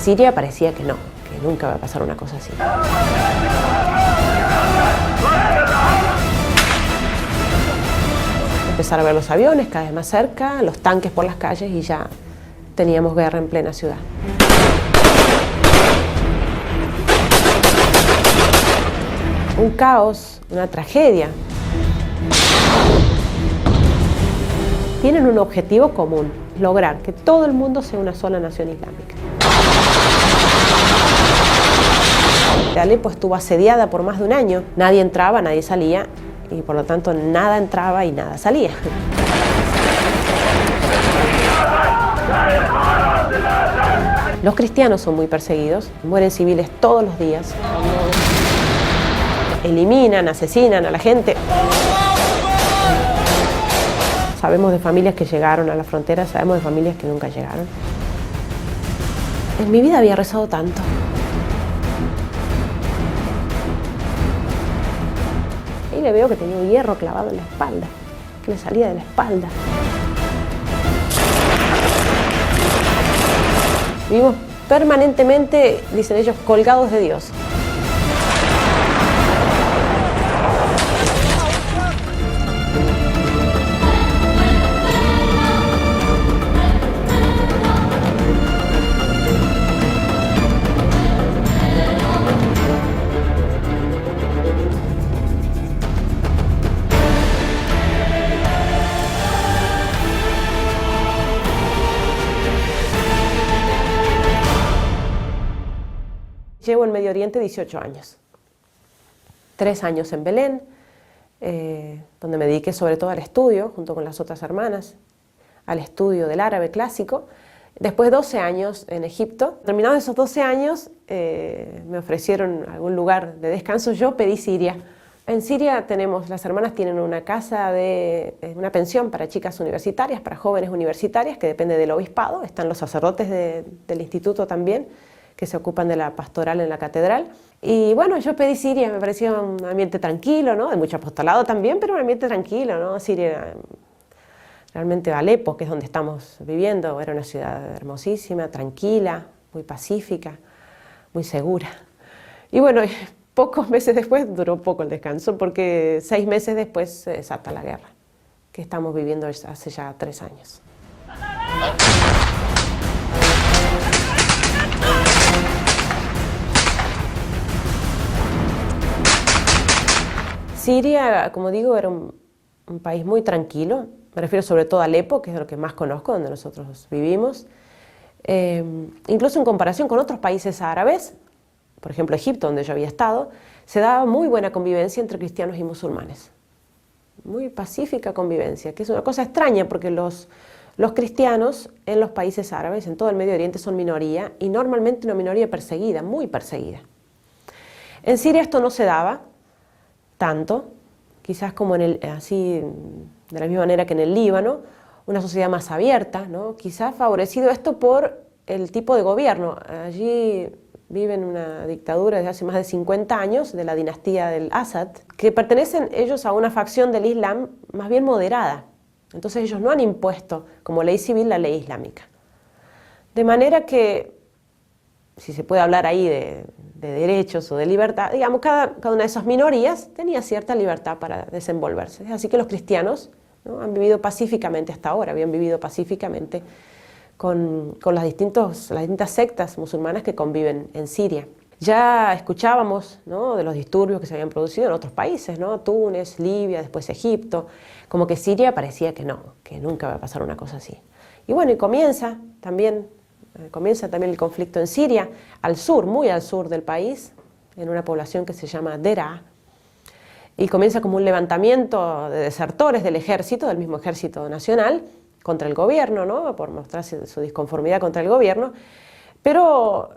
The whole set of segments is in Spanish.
Siria parecía que no, que nunca va a pasar una cosa así. Empezar a ver los aviones cada vez más cerca, los tanques por las calles y ya teníamos guerra en plena ciudad. Un caos, una tragedia. Tienen un objetivo común, lograr que todo el mundo sea una sola nación islámica. Alepo estuvo asediada por más de un año, nadie entraba, nadie salía y por lo tanto nada entraba y nada salía. Los cristianos son muy perseguidos, mueren civiles todos los días, eliminan, asesinan a la gente. Sabemos de familias que llegaron a la frontera, sabemos de familias que nunca llegaron. En mi vida había rezado tanto. Y le veo que tenía un hierro clavado en la espalda, que le salía de la espalda. Vivimos permanentemente, dicen ellos, colgados de Dios. Llevo en Medio Oriente 18 años. 3 años en Belén, donde me dediqué sobre todo al estudio, junto con las otras hermanas, al estudio del árabe clásico. Después 12 años en Egipto. Terminados esos 12 años, me ofrecieron algún lugar de descanso. Yo pedí Siria. En Siria las hermanas tienen una casa una pensión para chicas universitarias, para jóvenes universitarias, que depende del obispado. Están los sacerdotes del instituto también, que se ocupan de la pastoral en la catedral. Y bueno, yo pedí Siria, me pareció un ambiente tranquilo, ¿no? De mucho apostolado también, pero un ambiente tranquilo, ¿no? Siria, realmente Alepo, que es donde estamos viviendo, era una ciudad hermosísima, tranquila, muy pacífica, muy segura. Y bueno, pocos meses después, duró poco el descanso, porque 6 meses después se desata la guerra, que estamos viviendo hace ya 3 años. Siria, como digo, era un país muy tranquilo. Me refiero sobre todo a Alepo, que es lo que más conozco, donde nosotros vivimos. Incluso en comparación con otros países árabes, por ejemplo Egipto, donde yo había estado, se daba muy buena convivencia entre cristianos y musulmanes. Muy pacífica convivencia, que es una cosa extraña porque los cristianos en los países árabes, en todo el Medio Oriente, son minoría y normalmente una minoría perseguida, muy perseguida. En Siria esto no se daba tanto, quizás como así de la misma manera que en el Líbano, una sociedad más abierta, ¿no? Quizás favorecido esto por el tipo de gobierno. Allí viven una dictadura desde hace más de 50 años, de la dinastía del Assad, que pertenecen ellos a una facción del Islam más bien moderada. Entonces ellos no han impuesto como ley civil la ley islámica. De manera que, si se puede hablar ahí de derechos o de libertad, digamos, cada una de esas minorías tenía cierta libertad para desenvolverse. Así que los cristianos, ¿no?, han vivido pacíficamente hasta ahora, habían vivido pacíficamente con las distintas sectas musulmanas que conviven en Siria. Ya escuchábamos, ¿no?, de los disturbios que se habían producido en otros países, ¿no?, Túnez, Libia, después Egipto, como que Siria parecía que no, que nunca va a pasar una cosa así. Y bueno, y comienza también el conflicto en Siria, al sur, muy al sur del país, en una población que se llama Deraa, y comienza como un levantamiento de desertores del ejército, del mismo ejército nacional, contra el gobierno, ¿no?, por mostrarse su disconformidad contra el gobierno, pero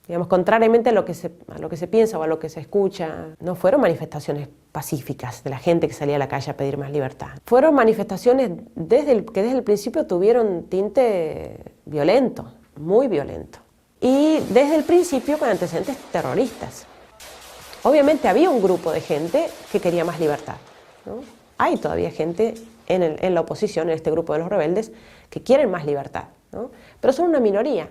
digamos, contrariamente a lo que se piensa o a lo que se escucha, no fueron manifestaciones pacíficas de la gente que salía a la calle a pedir más libertad. Fueron manifestaciones que desde el principio tuvieron tinte violento, muy violento. Y desde el principio con antecedentes terroristas. Obviamente había un grupo de gente que quería más libertad, ¿no? Hay todavía gente en la oposición, en este grupo de los rebeldes, que quieren más libertad, ¿no? Pero son una minoría.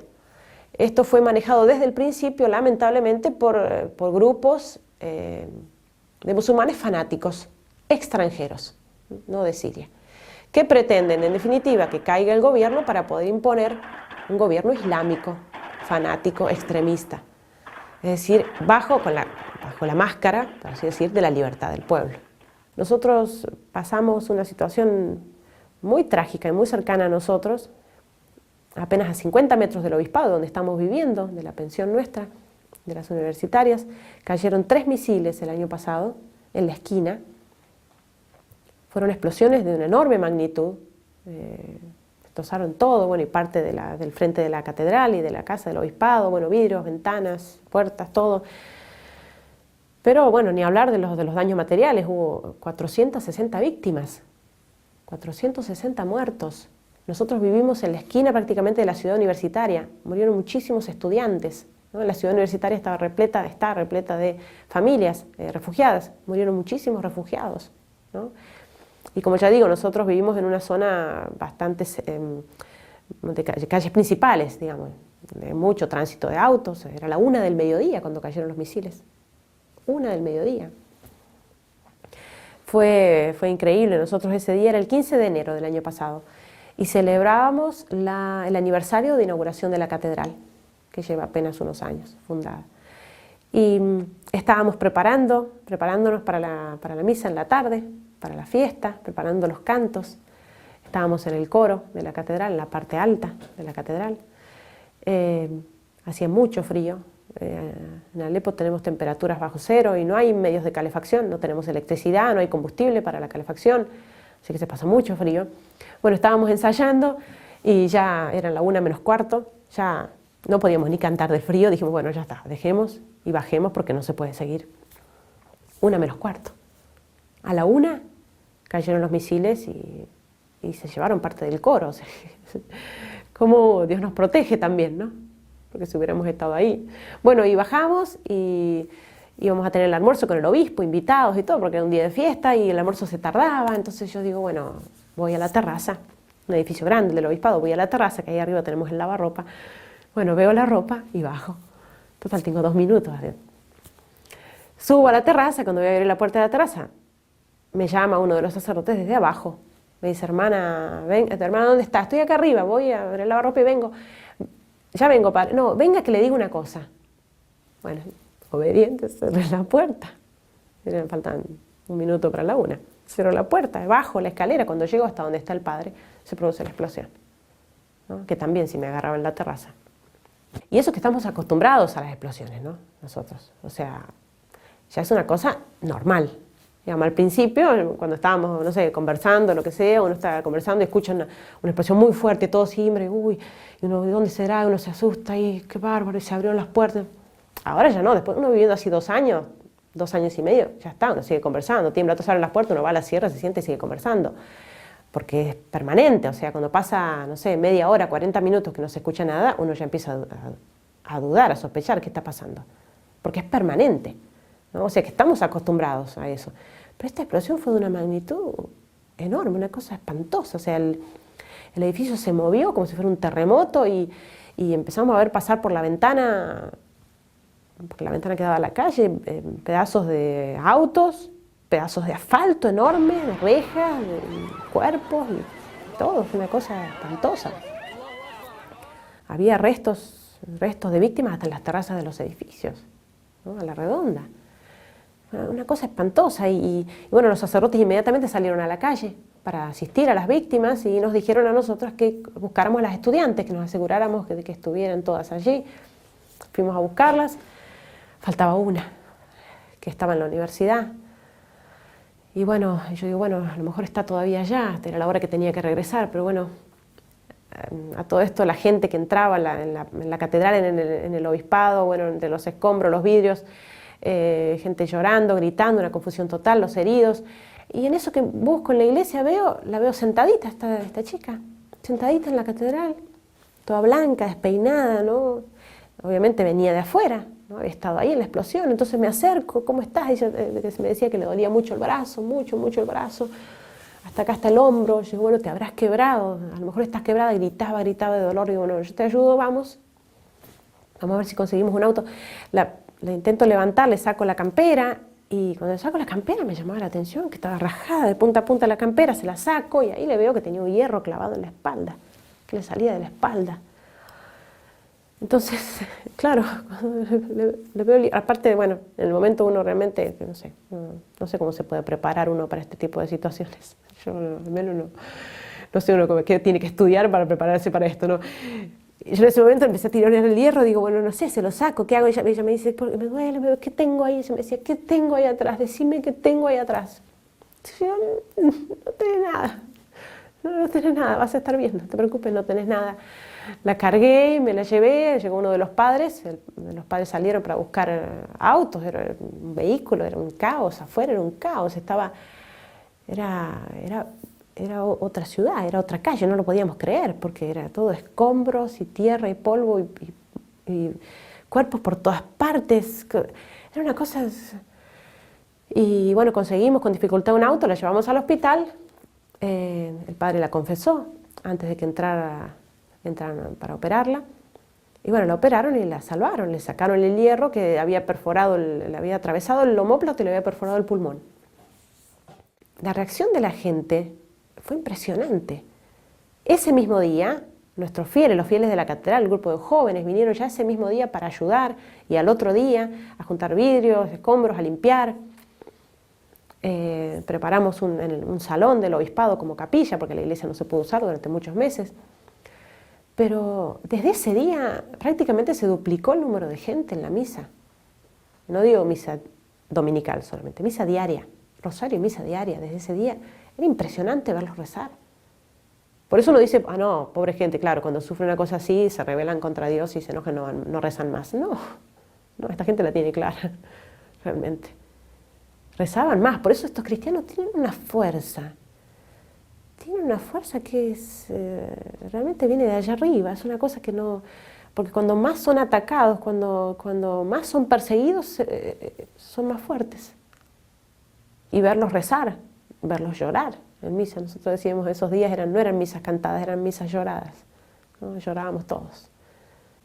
Esto fue manejado desde el principio, lamentablemente, por grupos de musulmanes fanáticos, extranjeros, no de Siria, que pretenden, en definitiva, que caiga el gobierno para poder imponer un gobierno islámico, fanático, extremista. Es decir, bajo la máscara, por así decir, de la libertad del pueblo. Nosotros pasamos una situación muy trágica y muy cercana a nosotros, apenas a 50 metros del obispado donde estamos viviendo, de la pensión nuestra, de las universitarias. Cayeron 3 misiles el año pasado en la esquina. Fueron explosiones de una enorme magnitud, destrozaron todo, bueno, y parte del frente de la catedral y de la casa del obispado, bueno, vidrios, ventanas, puertas, todo. Pero bueno, ni hablar de los daños materiales, hubo 460 víctimas, 460 muertos. Nosotros vivimos en la esquina prácticamente de la ciudad universitaria, murieron muchísimos estudiantes, ¿no? La ciudad universitaria está repleta de familias refugiadas, murieron muchísimos refugiados, ¿no? Y como ya digo, nosotros vivimos en una zona bastante de calles principales, digamos, de mucho tránsito de autos. Era la 1 del mediodía cuando cayeron los misiles. 1 del mediodía. Fue increíble. Nosotros ese día era el 15 de enero del año pasado y celebrábamos el aniversario de inauguración de la catedral, que lleva apenas unos años fundada. Y estábamos preparándonos para la misa en la tarde, para la fiesta, preparando los cantos. Estábamos en el coro de la catedral, en la parte alta de la catedral. Hacía mucho frío. En Alepo tenemos temperaturas bajo cero y no hay medios de calefacción, no tenemos electricidad, no hay combustible para la calefacción, así que se pasa mucho frío. Bueno, estábamos ensayando y ya eran la 1 menos cuarto, ya no podíamos ni cantar de frío, dijimos, bueno, ya está, dejemos y bajemos porque no se puede seguir. 1 menos cuarto. A la 1 cayeron los misiles y se llevaron parte del coro. O sea, cómo Dios nos protege también, ¿no? Porque si hubiéramos estado ahí. Bueno, y bajamos y íbamos a tener el almuerzo con el obispo, invitados y todo, porque era un día de fiesta y el almuerzo se tardaba. Entonces yo digo, bueno, voy a la terraza, un edificio grande del obispado, voy a la terraza, que ahí arriba tenemos el lavarropa. Bueno, veo la ropa y bajo. Total, tengo 2 minutos. Subo a la terraza, cuando voy a abrir la puerta de la terraza, me llama uno de los sacerdotes desde abajo. Me dice, hermana, hermana, ¿dónde está? Estoy acá arriba, voy a abrir el lavarropa y vengo. Ya vengo, padre. No, venga que le digo una cosa. Bueno, obediente, cerré la puerta. Me faltan 1 minuto para la 1. Cierro la puerta, bajo la escalera. Cuando llego hasta donde está el padre, se produce la explosión, ¿no? Que también si me agarraba en la terraza. Y eso que estamos acostumbrados a las explosiones, ¿no? Nosotros. O sea, ya es una cosa normal. Digamos, al principio, cuando estábamos, no sé, conversando, lo que sea, uno está conversando y escucha una explosión muy fuerte, todo siempre, uy, y uno, ¿de dónde será? Uno se asusta, y qué bárbaro, y se abrieron las puertas. Ahora ya no, después uno viviendo así 2 años, 2 años y medio, ya está, uno sigue conversando, tiembla, se abren las puertas, uno va a la sierra, se siente y sigue conversando. Porque es permanente, o sea, cuando pasa, no sé, media hora, 40 minutos que no se escucha nada, uno ya empieza a dudar, a sospechar qué está pasando. Porque es permanente, ¿no? O sea, que estamos acostumbrados a eso. Pero esta explosión fue de una magnitud enorme, una cosa espantosa. O sea, el edificio se movió como si fuera un terremoto y empezamos a ver pasar por la ventana, porque la ventana que daba a la calle, pedazos de autos, pedazos de asfalto enormes, de rejas, de cuerpos y todo. Fue una cosa espantosa. Había restos de víctimas hasta en las terrazas de los edificios, ¿no? A la redonda. Una cosa espantosa y bueno, los sacerdotes inmediatamente salieron a la calle para asistir a las víctimas y nos dijeron a nosotros que buscáramos a las estudiantes, que nos aseguráramos de que estuvieran todas allí. Fuimos a buscarlas, faltaba una, que estaba en la universidad. Y bueno, yo digo, bueno, a lo mejor está todavía allá, era la hora que tenía que regresar, pero bueno, a todo esto la gente que entraba en la catedral, en el obispado, bueno, entre los escombros, los vidrios, gente llorando, gritando, una confusión total, los heridos. Y en eso que busco en la iglesia la veo sentadita, esta chica, sentadita en la catedral, toda blanca, despeinada, ¿no? Obviamente venía de afuera, ¿no? Había estado ahí en la explosión, entonces me acerco, ¿cómo estás? Y me decía que le dolía mucho el brazo, mucho el brazo, hasta acá está el hombro. Yo digo, bueno, te habrás quebrado, a lo mejor estás quebrada, gritaba de dolor. Digo, bueno, yo te ayudo, vamos. vamos a ver si conseguimos un auto. La intento levantar, le saco la campera, y cuando le saco la campera me llamaba la atención que estaba rajada de punta a punta la campera, se la saco y ahí le veo que tenía un hierro clavado en la espalda, que le salía de la espalda. Entonces, claro, le veo, aparte, bueno, en el momento uno realmente, no sé cómo se puede preparar uno para este tipo de situaciones. Yo al menos no sé uno qué tiene que estudiar para prepararse para esto, ¿no? Y yo en ese momento empecé a tirar el hierro, digo, bueno, no sé, se lo saco, ¿qué hago? Ella me dice, porque me duele, ¿qué tengo ahí? Ella me decía, ¿qué tengo ahí atrás? Decime qué tengo ahí atrás. Yo, no tenés nada, no tenés nada, vas a estar bien, no te preocupes, no tenés nada. La cargué, me la llevé, llegó uno de los padres, los padres salieron para buscar autos, era un vehículo, era un caos, afuera era un caos, era otra ciudad, era otra calle, no lo podíamos creer, porque era todo escombros y tierra y polvo y cuerpos por todas partes, era una cosa... Y bueno, conseguimos con dificultad un auto, la llevamos al hospital, el padre la confesó antes de que entraran para operarla, y bueno, la operaron y la salvaron, le sacaron el hierro que había perforado, le había atravesado el omóplato y le había perforado el pulmón. La reacción de la gente fue impresionante. Ese mismo día, nuestros fieles, los fieles de la catedral, el grupo de jóvenes, vinieron ya ese mismo día para ayudar, y al otro día a juntar vidrios, escombros, a limpiar. Preparamos un salón del obispado como capilla, porque la iglesia no se pudo usar durante muchos meses. Pero desde ese día prácticamente se duplicó el número de gente en la misa. No digo misa dominical solamente, misa diaria, rosario y misa diaria. Desde ese día era impresionante verlos rezar. Por eso uno dice, no, pobre gente, claro, cuando sufre una cosa así se rebelan contra Dios y se enojan, no rezan más. No, esta gente la tiene clara, realmente. Rezaban más, por eso estos cristianos tienen una fuerza. Tienen una fuerza que realmente viene de allá arriba, es una cosa que no... Porque cuando más son atacados, cuando más son perseguidos, son más fuertes. Y verlos rezar, verlos llorar en misa. Nosotros decíamos esos días no eran misas cantadas, eran misas lloradas, ¿no? Llorábamos todos.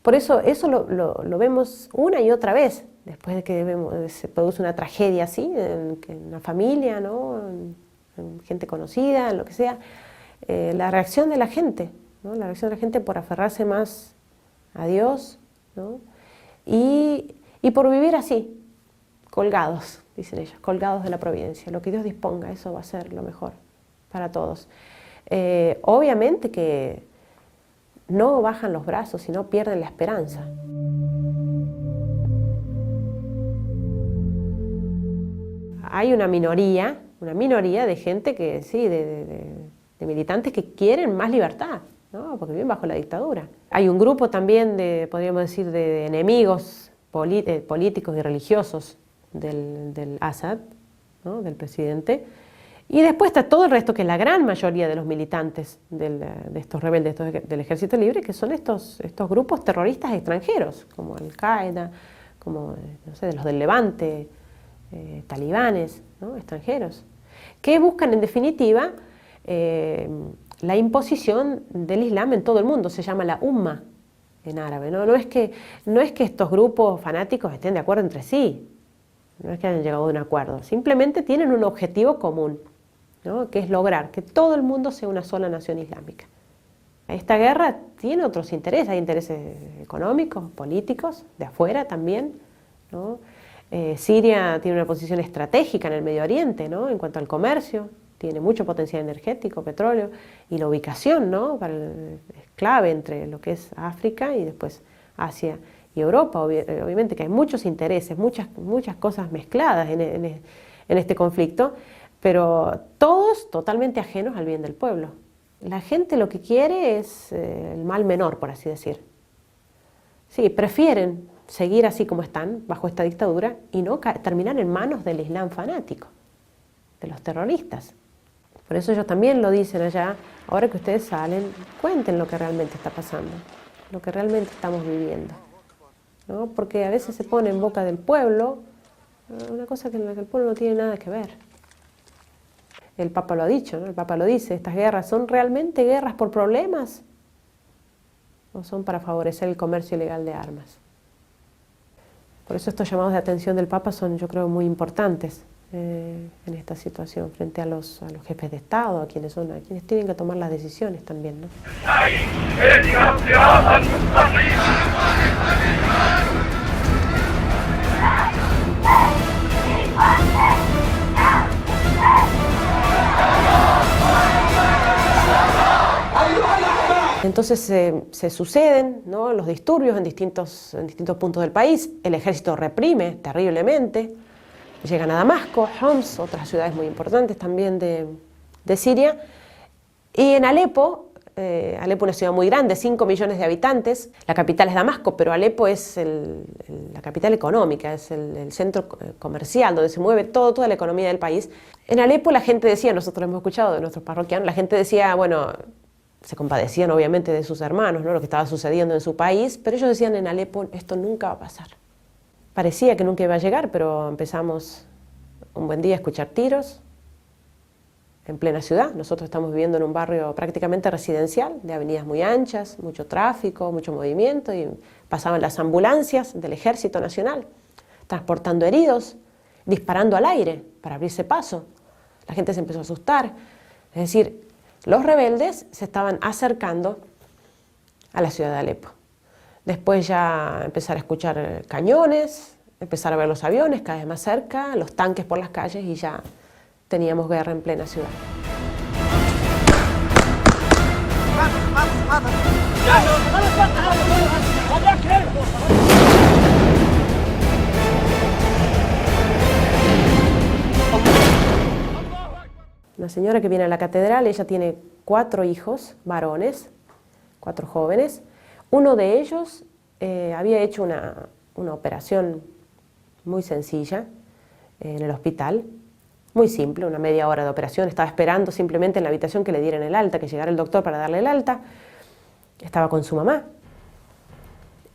Por eso lo vemos una y otra vez, después de que se produce una tragedia así, en una familia, ¿no? En gente conocida, en lo que sea, la reacción de la gente, ¿no? La reacción de la gente por aferrarse más a Dios, ¿no? Y por vivir así, colgados, dicen ellos, colgados de la providencia. Lo que Dios disponga, eso va a ser lo mejor para todos. Obviamente que no bajan los brazos, sino pierden la esperanza. Hay una minoría de gente que sí, de militantes que quieren más libertad, ¿no? Porque viven bajo la dictadura. Hay un grupo también podríamos decir, de enemigos políticos y religiosos del Assad, ¿no? Del presidente. Y después está todo el resto, que es la gran mayoría de los militantes de estos rebeldes, del Ejército Libre, que son estos grupos terroristas extranjeros, como Al-Qaeda, como, no sé, de los del Levante, talibanes, ¿no? Extranjeros, que buscan en definitiva la imposición del Islam en todo el mundo. Se llama la Umma en árabe, ¿no? No es que estos grupos fanáticos estén de acuerdo entre sí, no es que hayan llegado a un acuerdo, simplemente tienen un objetivo común, ¿no? Que es lograr que todo el mundo sea una sola nación islámica. Esta guerra tiene otros intereses, hay intereses económicos, políticos, de afuera también, ¿no? Siria tiene una posición estratégica en el Medio Oriente, ¿no? En cuanto al comercio, tiene mucho potencial energético, petróleo, y la ubicación, ¿no? Es clave entre lo que es África y después Asia y Europa. Obviamente que hay muchos intereses, muchas cosas mezcladas en este conflicto, pero todos totalmente ajenos al bien del pueblo. La gente lo que quiere es el mal menor, por así decir. Sí, prefieren seguir así como están, bajo esta dictadura, y no terminar en manos del Islam fanático, de los terroristas. Por eso ellos también lo dicen allá, ahora que ustedes salen, cuenten lo que realmente está pasando, lo que realmente estamos viviendo, ¿no? Porque a veces se pone en boca del pueblo una cosa en la que el pueblo no tiene nada que ver. El Papa lo ha dicho, ¿no? El Papa lo dice, estas guerras, ¿son realmente guerras por problemas? ¿O son para favorecer el comercio ilegal de armas? Por eso estos llamados de atención del Papa son, yo creo, muy importantes en esta situación, frente a los jefes de Estado, a quienes tienen que tomar las decisiones también, ¿no? Entonces se suceden, ¿no?, los disturbios en distintos puntos del país. El ejército reprime terriblemente. Llegan a Damasco, Homs, otras ciudades muy importantes también de Siria. Y en Alepo, Alepo una ciudad muy grande, 5 millones de habitantes. La capital es Damasco, pero Alepo es la capital económica, es el centro comercial donde se mueve toda la economía del país. En Alepo la gente decía, nosotros hemos escuchado de nuestros parroquianos, la gente decía, bueno, se compadecían obviamente de sus hermanos, ¿no?, lo que estaba sucediendo en su país, pero ellos decían, en Alepo esto nunca va a pasar. Parecía que nunca iba a llegar, pero empezamos un buen día a escuchar tiros en plena ciudad. Nosotros estamos viviendo en un barrio prácticamente residencial, de avenidas muy anchas, mucho tráfico, mucho movimiento, y pasaban las ambulancias del Ejército Nacional, transportando heridos, disparando al aire para abrirse paso. La gente se empezó a asustar. Es decir, los rebeldes se estaban acercando a la ciudad de Alepo. Después ya empezar a escuchar cañones, empezar a ver los aviones cada vez más cerca, los tanques por las calles, y ya teníamos guerra en plena ciudad. Una señora que viene a la catedral, ella tiene 4 hijos varones, 4 jóvenes. Uno de ellos había hecho una operación muy sencilla en el hospital, muy simple, una media hora de operación. Estaba esperando simplemente en la habitación que le dieran el alta, que llegara el doctor para darle el alta. Estaba con su mamá.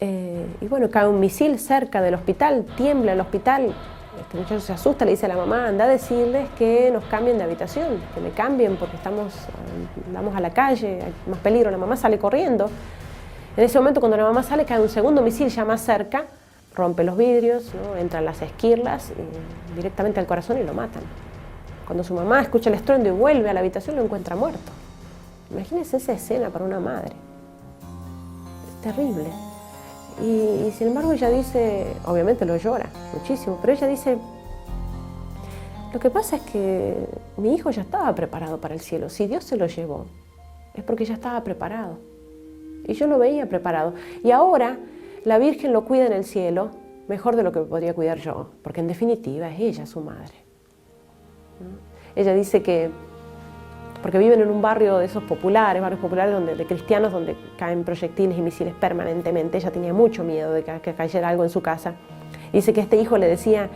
Y bueno, cae un misil cerca del hospital, tiembla el hospital. Este muchacho se asusta, le dice a la mamá, anda a decirles que nos cambien de habitación, que me cambien porque andamos a la calle, hay más peligro. La mamá sale corriendo. En ese momento, cuando la mamá sale, cae un segundo misil ya más cerca, rompe los vidrios, ¿no?, entran las esquirlas directamente al corazón y lo matan. Cuando su mamá escucha el estruendo y vuelve a la habitación, lo encuentra muerto. Imagínense esa escena para una madre. Es terrible. Y sin embargo ella dice, obviamente lo llora muchísimo, pero ella dice, lo que pasa es que mi hijo ya estaba preparado para el cielo. Si Dios se lo llevó, es porque ya estaba preparado. Y yo lo veía preparado. Y ahora la Virgen lo cuida en el cielo mejor de lo que podría cuidar yo, porque en definitiva es ella su madre. ¿No? Ella dice que, porque viven en un barrio de esos barrios populares de cristianos, donde caen proyectiles y misiles permanentemente. Ella tenía mucho miedo de que cayera algo en su casa. Y dice que este hijo le decía,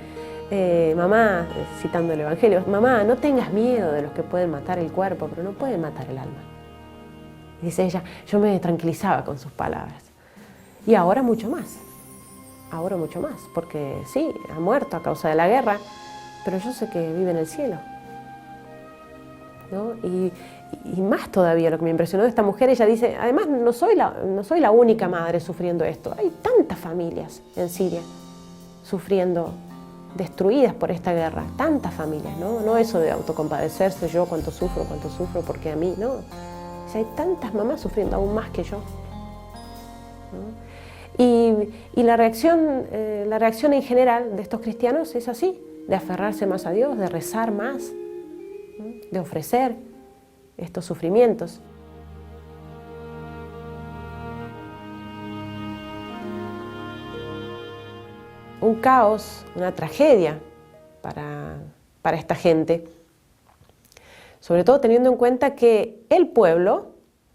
mamá, citando el Evangelio, mamá, no tengas miedo de los que pueden matar el cuerpo, pero no pueden matar el alma. Y dice ella, yo me tranquilizaba con sus palabras. Y ahora mucho más, porque sí, ha muerto a causa de la guerra, pero yo sé que vive en el cielo, ¿no? Y más todavía, lo que me impresionó de esta mujer, ella dice, además no soy la única madre sufriendo esto, hay tantas familias en Siria sufriendo, destruidas por esta guerra, tantas familias, ¿no? No eso de autocompadecerse, yo cuánto sufro, porque a mí, no. O sea, hay tantas mamás sufriendo aún más que yo, ¿no? Y la reacción en general de estos cristianos es así, de aferrarse más a Dios, de rezar más, ¿no?, de ofrecer estos sufrimientos. Un caos, una tragedia para esta gente, sobre todo teniendo en cuenta que el pueblo,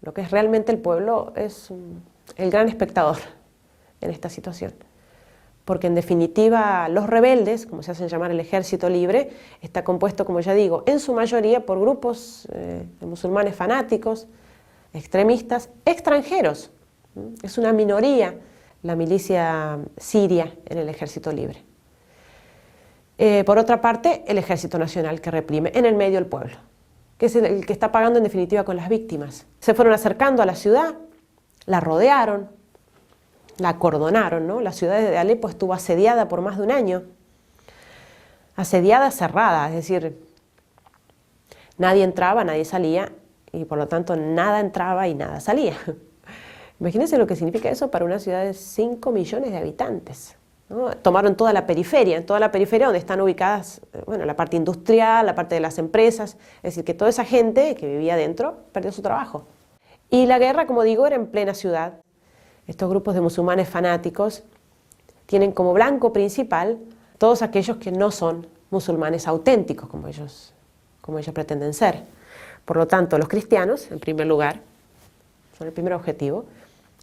lo que es realmente el pueblo, es el gran espectador en esta situación. Porque en definitiva los rebeldes, como se hacen llamar el ejército libre, está compuesto, como ya digo, en su mayoría por grupos de musulmanes fanáticos, extremistas, extranjeros. Es una minoría la milicia siria en el ejército libre. Por otra parte, el ejército nacional que reprime en el medio del pueblo, que es el que está pagando en definitiva con las víctimas. Se fueron acercando a la ciudad, la rodearon, la acordonaron, ¿no? La ciudad de Alepo estuvo asediada por más de un año. Asediada, cerrada, es decir, nadie entraba, nadie salía, y por lo tanto nada entraba y nada salía. Imagínense lo que significa eso para una ciudad de 5 millones de habitantes, ¿no? Tomaron toda la periferia donde están ubicadas, bueno, la parte industrial, la parte de las empresas, es decir, que toda esa gente que vivía dentro perdió su trabajo. Y la guerra, como digo, era en plena ciudad. Estos grupos de musulmanes fanáticos tienen como blanco principal todos aquellos que no son musulmanes auténticos, como ellos pretenden ser. Por lo tanto, los cristianos, en primer lugar, son el primer objetivo.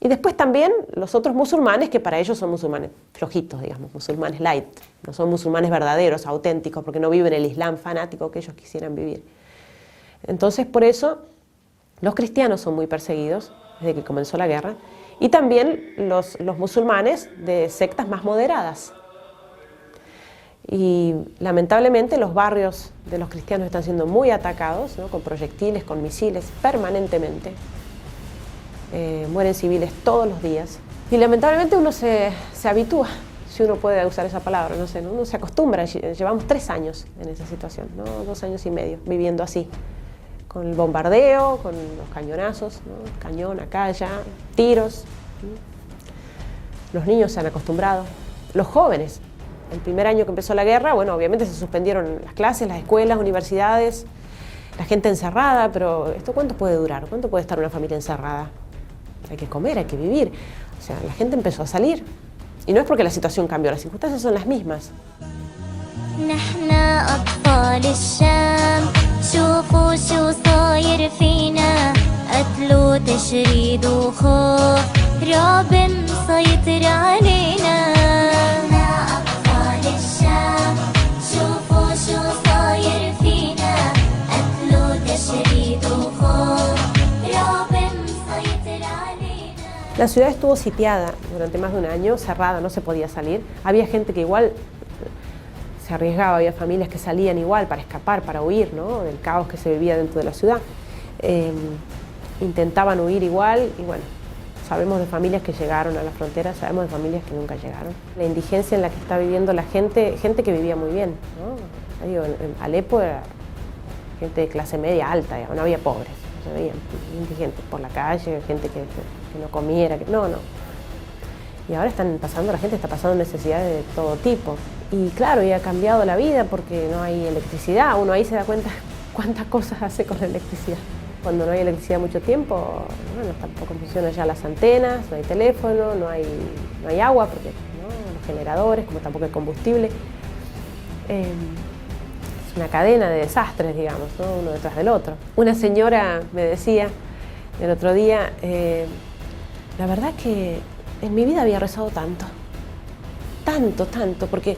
Y después también los otros musulmanes, que para ellos son musulmanes flojitos, digamos, musulmanes light. No son musulmanes verdaderos, auténticos, porque no viven el Islam fanático que ellos quisieran vivir. Entonces, por eso, los cristianos son muy perseguidos desde que comenzó la guerra. Y también los musulmanes de sectas más moderadas. Y lamentablemente los barrios de los cristianos están siendo muy atacados, ¿no? Con proyectiles, con misiles, permanentemente. Mueren civiles todos los días. Y lamentablemente uno se habitúa, si uno puede usar esa palabra, no sé, ¿no? Uno se acostumbra. Llevamos 3 años en esa situación, ¿no? 2 años y medio viviendo así. Con el bombardeo, con los cañonazos, ¿no? Cañón acá, allá, tiros. Los niños se han acostumbrado. Los jóvenes. El primer año que empezó la guerra, bueno, obviamente se suspendieron las clases, las escuelas, universidades, la gente encerrada, pero ¿esto cuánto puede durar? ¿Cuánto puede estar una familia encerrada? Hay que comer, hay que vivir. O sea, la gente empezó a salir. Y no es porque la situación cambió, las circunstancias son las mismas. La ciudad estuvo sitiada durante más de un año, cerrada, no se podía salir. Había gente que igual se arriesgaba, había familias que salían igual para escapar, para huir, ¿no? Del caos que se vivía dentro de la ciudad. Intentaban huir igual y bueno, sabemos de familias que llegaron a la frontera, sabemos de familias que nunca llegaron. La indigencia en la que está viviendo la gente que vivía muy bien, ¿no? Digo, en Alepo era gente de clase media alta, digamos, no había pobres, no se veían indigentes por la calle, gente que no comiera, no. Y ahora la gente está pasando necesidades de todo tipo. Y claro, y ha cambiado la vida porque no hay electricidad. Uno ahí se da cuenta cuántas cosas hace con la electricidad. Cuando no hay electricidad mucho tiempo, bueno, tampoco funcionan ya las antenas, no hay teléfono, no hay agua, porque ¿no? Los generadores, como tampoco hay combustible. Es una cadena de desastres, digamos, ¿no? Uno detrás del otro. Una señora me decía el otro día, la verdad que en mi vida había rezado tanto, porque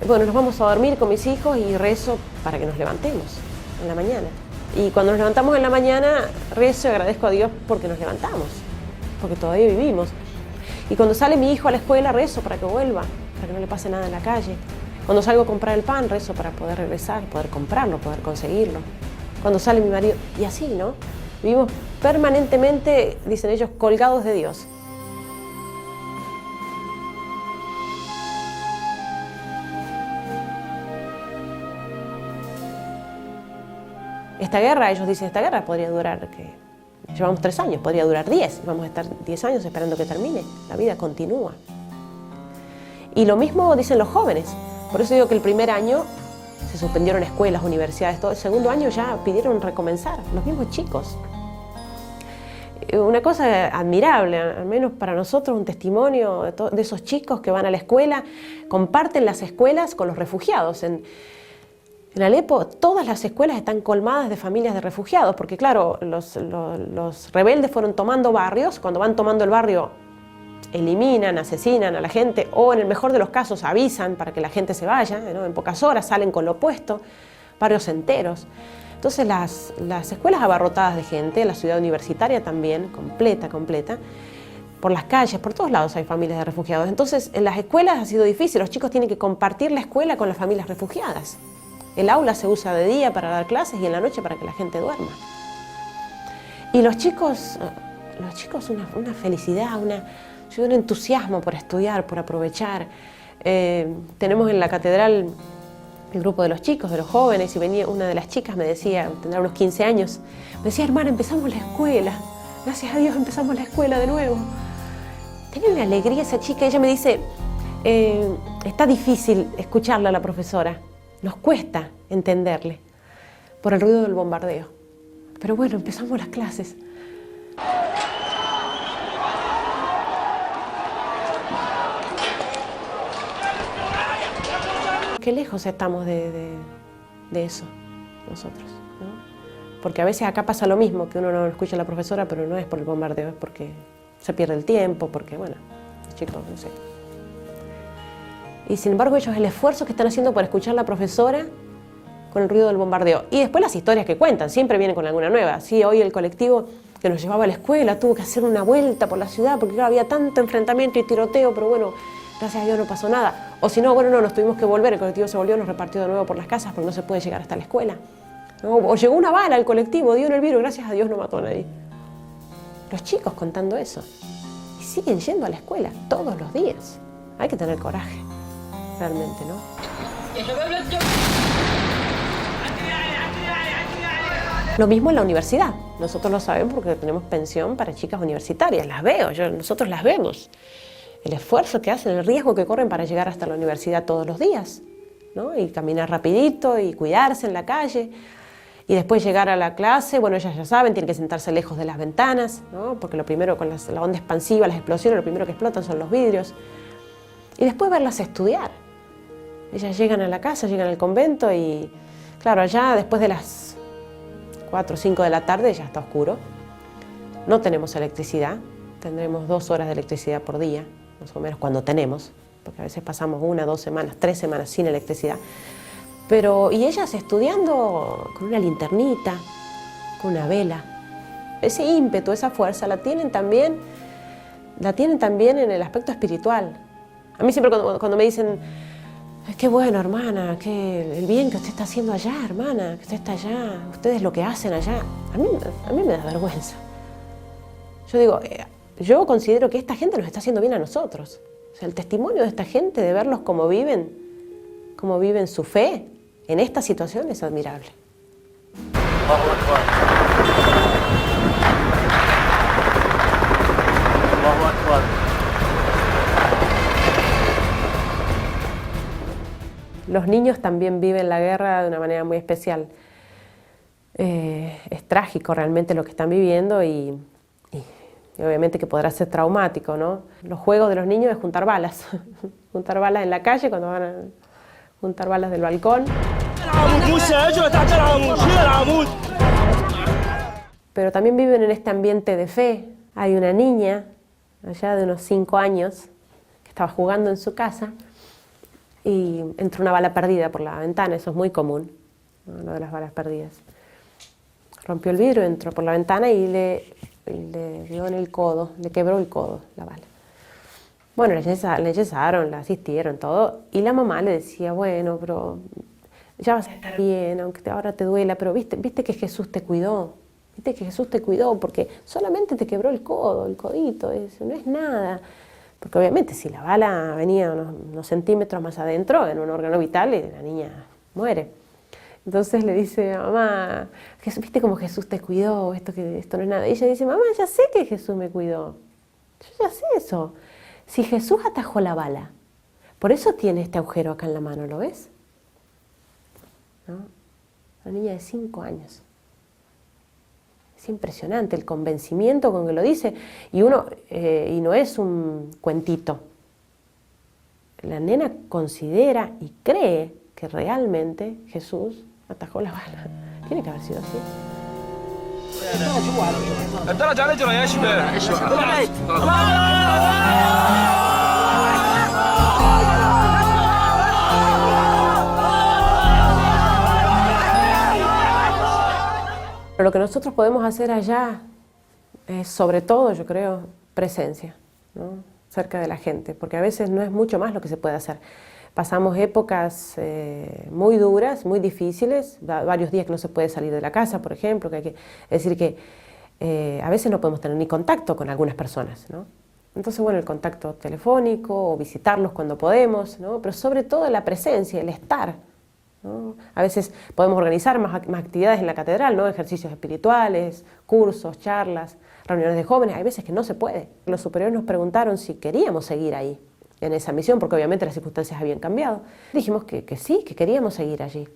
bueno, nos vamos a dormir con mis hijos y rezo para que nos levantemos en la mañana. Y cuando nos levantamos en la mañana, rezo y agradezco a Dios porque nos levantamos, porque todavía vivimos. Y cuando sale mi hijo a la escuela, rezo para que vuelva, para que no le pase nada en la calle. Cuando salgo a comprar el pan, rezo para poder regresar, poder comprarlo, poder conseguirlo. Cuando sale mi marido, y así, ¿no? Vivimos permanentemente, dicen ellos, colgados de Dios. Esta guerra, ellos dicen, esta guerra podría durar, llevamos 3 años, podría durar 10, vamos a estar 10 años esperando que termine, la vida continúa. Y lo mismo dicen los jóvenes, por eso digo que el primer año se suspendieron escuelas, universidades, todo el segundo año ya pidieron recomenzar, los mismos chicos. Una cosa admirable, al menos para nosotros, un testimonio de esos chicos que van a la escuela, comparten las escuelas con los refugiados. En Alepo todas las escuelas están colmadas de familias de refugiados, porque claro, los rebeldes fueron tomando barrios, cuando van tomando el barrio eliminan, asesinan a la gente, o en el mejor de los casos avisan para que la gente se vaya, ¿no? En pocas horas salen con lo opuesto, barrios enteros. Entonces las escuelas abarrotadas de gente, la ciudad universitaria también, completa, por las calles, por todos lados hay familias de refugiados. Entonces en las escuelas ha sido difícil, los chicos tienen que compartir la escuela con las familias refugiadas. El aula se usa de día para dar clases y en la noche para que la gente duerma. Y los chicos una felicidad, Yo un entusiasmo por estudiar, por aprovechar. Tenemos en la catedral el grupo de los chicos, de los jóvenes, y venía una de las chicas, me decía, tendrá unos 15 años, me decía, hermana, empezamos la escuela, gracias a Dios empezamos la escuela de nuevo. Tenía una alegría esa chica, ella me dice, está difícil escucharla a la profesora, nos cuesta entenderle por el ruido del bombardeo, pero bueno, empezamos las clases. Qué lejos estamos de eso, nosotros, ¿no? Porque a veces acá pasa lo mismo, que uno no escucha a la profesora, pero no es por el bombardeo, es porque se pierde el tiempo, porque, bueno, los chicos, no sé. Y sin embargo, ellos, el esfuerzo que están haciendo por escuchar a la profesora con el ruido del bombardeo. Y después las historias que cuentan, siempre vienen con alguna nueva. Sí, hoy el colectivo que nos llevaba a la escuela tuvo que hacer una vuelta por la ciudad, porque claro, había tanto enfrentamiento y tiroteo, pero bueno, gracias a Dios no pasó nada. O si no, bueno, no, nos tuvimos que volver, el colectivo se volvió, nos repartió de nuevo por las casas porque no se puede llegar hasta la escuela, ¿no? O llegó una bala al colectivo, dio en el vidrio, gracias a Dios no mató a nadie. Los chicos contando eso. Y siguen yendo a la escuela todos los días. Hay que tener coraje, realmente, ¿no? Lo mismo en la universidad. Nosotros lo sabemos porque tenemos pensión para chicas universitarias. Las veo, nosotros las vemos. El esfuerzo que hacen, el riesgo que corren para llegar hasta la universidad todos los días, ¿no? Y caminar rapidito y cuidarse en la calle. Y después llegar a la clase, bueno, ellas ya saben, tienen que sentarse lejos de las ventanas, ¿no? Porque lo primero, con la onda expansiva, las explosiones, lo primero que explotan son los vidrios. Y después verlas estudiar. Ellas llegan a la casa, llegan al convento y, claro, allá después de las 4 o 5 de la tarde ya está oscuro. No tenemos electricidad, tendremos 2 horas de electricidad por día, más o menos cuando tenemos, porque a veces pasamos 1, 2 semanas, 3 semanas sin electricidad. Pero, y ellas estudiando con una linternita, con una vela. Ese ímpetu, esa fuerza la tienen también en el aspecto espiritual. A mí siempre cuando me dicen, qué bueno, hermana, el bien que usted está haciendo allá, hermana, que usted está allá, ustedes lo que hacen allá, a mí me da vergüenza. Yo digo, yo considero que esta gente nos está haciendo bien a nosotros. O sea, el testimonio de esta gente, de verlos cómo viven su fe en esta situación es admirable. Los niños también viven la guerra de una manera muy especial. Es trágico realmente lo que están viviendo y obviamente que podrá ser traumático, ¿no? Los juegos de los niños es juntar balas. Juntar balas en la calle cuando van a juntar balas del balcón. Pero también viven en este ambiente de fe. Hay una niña, allá de unos 5 años, que estaba jugando en su casa y entró una bala perdida por la ventana, eso es muy común, ¿no? Lo de las balas perdidas. Rompió el vidrio, entró por la ventana y le dio en el codo, le quebró el codo la bala. Bueno, le enyesaron, la asistieron, todo, y la mamá le decía, bueno, pero ya vas a estar bien, aunque ahora te duela, pero viste que Jesús te cuidó, viste que Jesús te cuidó, porque solamente te quebró el codo, el codito, eso no es nada. Porque obviamente si la bala venía unos centímetros más adentro, en un órgano vital, la niña muere. Entonces le dice, mamá, ¿viste cómo Jesús te cuidó? Esto no es nada. Y ella dice, mamá, ya sé que Jesús me cuidó. Yo ya sé eso. Si Jesús atajó la bala, por eso tiene este agujero acá en la mano, ¿lo ves? ¿No? Una niña de 5 años. Es impresionante el convencimiento con que lo dice. Y no es un cuentito. La nena considera y cree que realmente Jesús atajó la bala. Tiene que haber sido así. Pero lo que nosotros podemos hacer allá es, sobre todo, yo creo, presencia, ¿no? Cerca de la gente, porque a veces no es mucho más lo que se puede hacer. Pasamos épocas muy duras, muy difíciles, varios días que no se puede salir de la casa, por ejemplo, es decir que a veces no podemos tener ni contacto con algunas personas, ¿no? Entonces, bueno, el contacto telefónico o visitarlos cuando podemos, ¿no? Pero sobre todo la presencia, el estar, ¿no? A veces podemos organizar más actividades en la catedral, ¿no? Ejercicios espirituales, cursos, charlas, reuniones de jóvenes. Hay veces que no se puede. Los superiores nos preguntaron si queríamos seguir ahí, en esa misión, porque obviamente las circunstancias habían cambiado. Dijimos que sí, que queríamos seguir allí.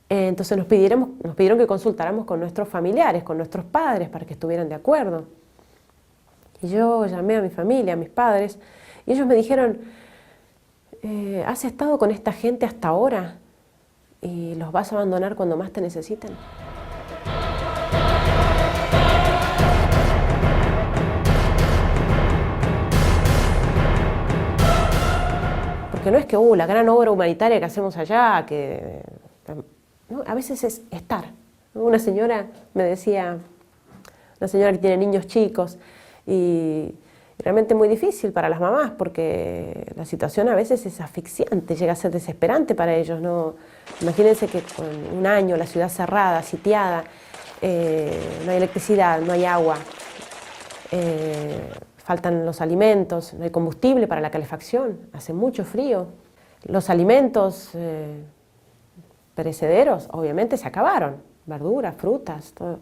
Entonces nos pidieron que consultáramos con nuestros familiares, con nuestros padres, para que estuvieran de acuerdo. Y yo llamé a mi familia, a mis padres, y ellos me dijeron, ¿has estado con esta gente hasta ahora y los vas a abandonar cuando más te necesitan? Porque no es que la gran obra humanitaria que hacemos allá, ¿no? A veces es estar. Una señora me decía, una señora que tiene niños chicos, y realmente muy difícil para las mamás porque la situación a veces es asfixiante, llega a ser desesperante para ellos, ¿no? Imagínense que con un año la ciudad cerrada, sitiada, no hay electricidad, no hay agua, faltan los alimentos, no hay combustible para la calefacción, hace mucho frío. Los alimentos perecederos obviamente se acabaron, verduras, frutas, todo.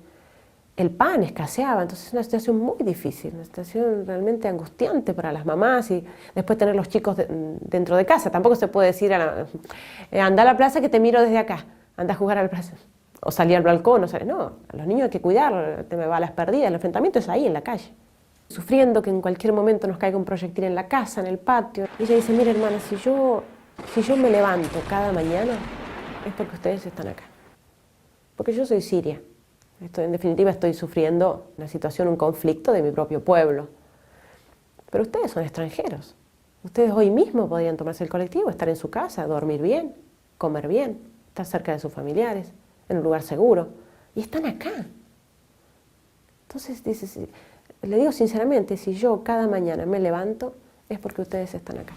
El pan escaseaba, entonces es una situación muy difícil, una situación realmente angustiante para las mamás y después tener los chicos dentro de casa. Tampoco se puede decir, anda a la plaza que te miro desde acá, anda a jugar a la plaza, o salir al balcón, no, a los niños hay que cuidar, te me va a las perdidas, el enfrentamiento es ahí en la calle. Sufriendo que en cualquier momento nos caiga un proyectil en la casa, en el patio. Y ella dice, mira hermana, si yo me levanto cada mañana es porque ustedes están acá, porque yo soy siria. En definitiva estoy sufriendo una situación, un conflicto de mi propio pueblo. Pero ustedes son extranjeros. Ustedes hoy mismo podrían tomarse el colectivo, estar en su casa, dormir bien, comer bien, estar cerca de sus familiares, en un lugar seguro. Y están acá. Entonces, le digo sinceramente, si yo cada mañana me levanto, es porque ustedes están acá.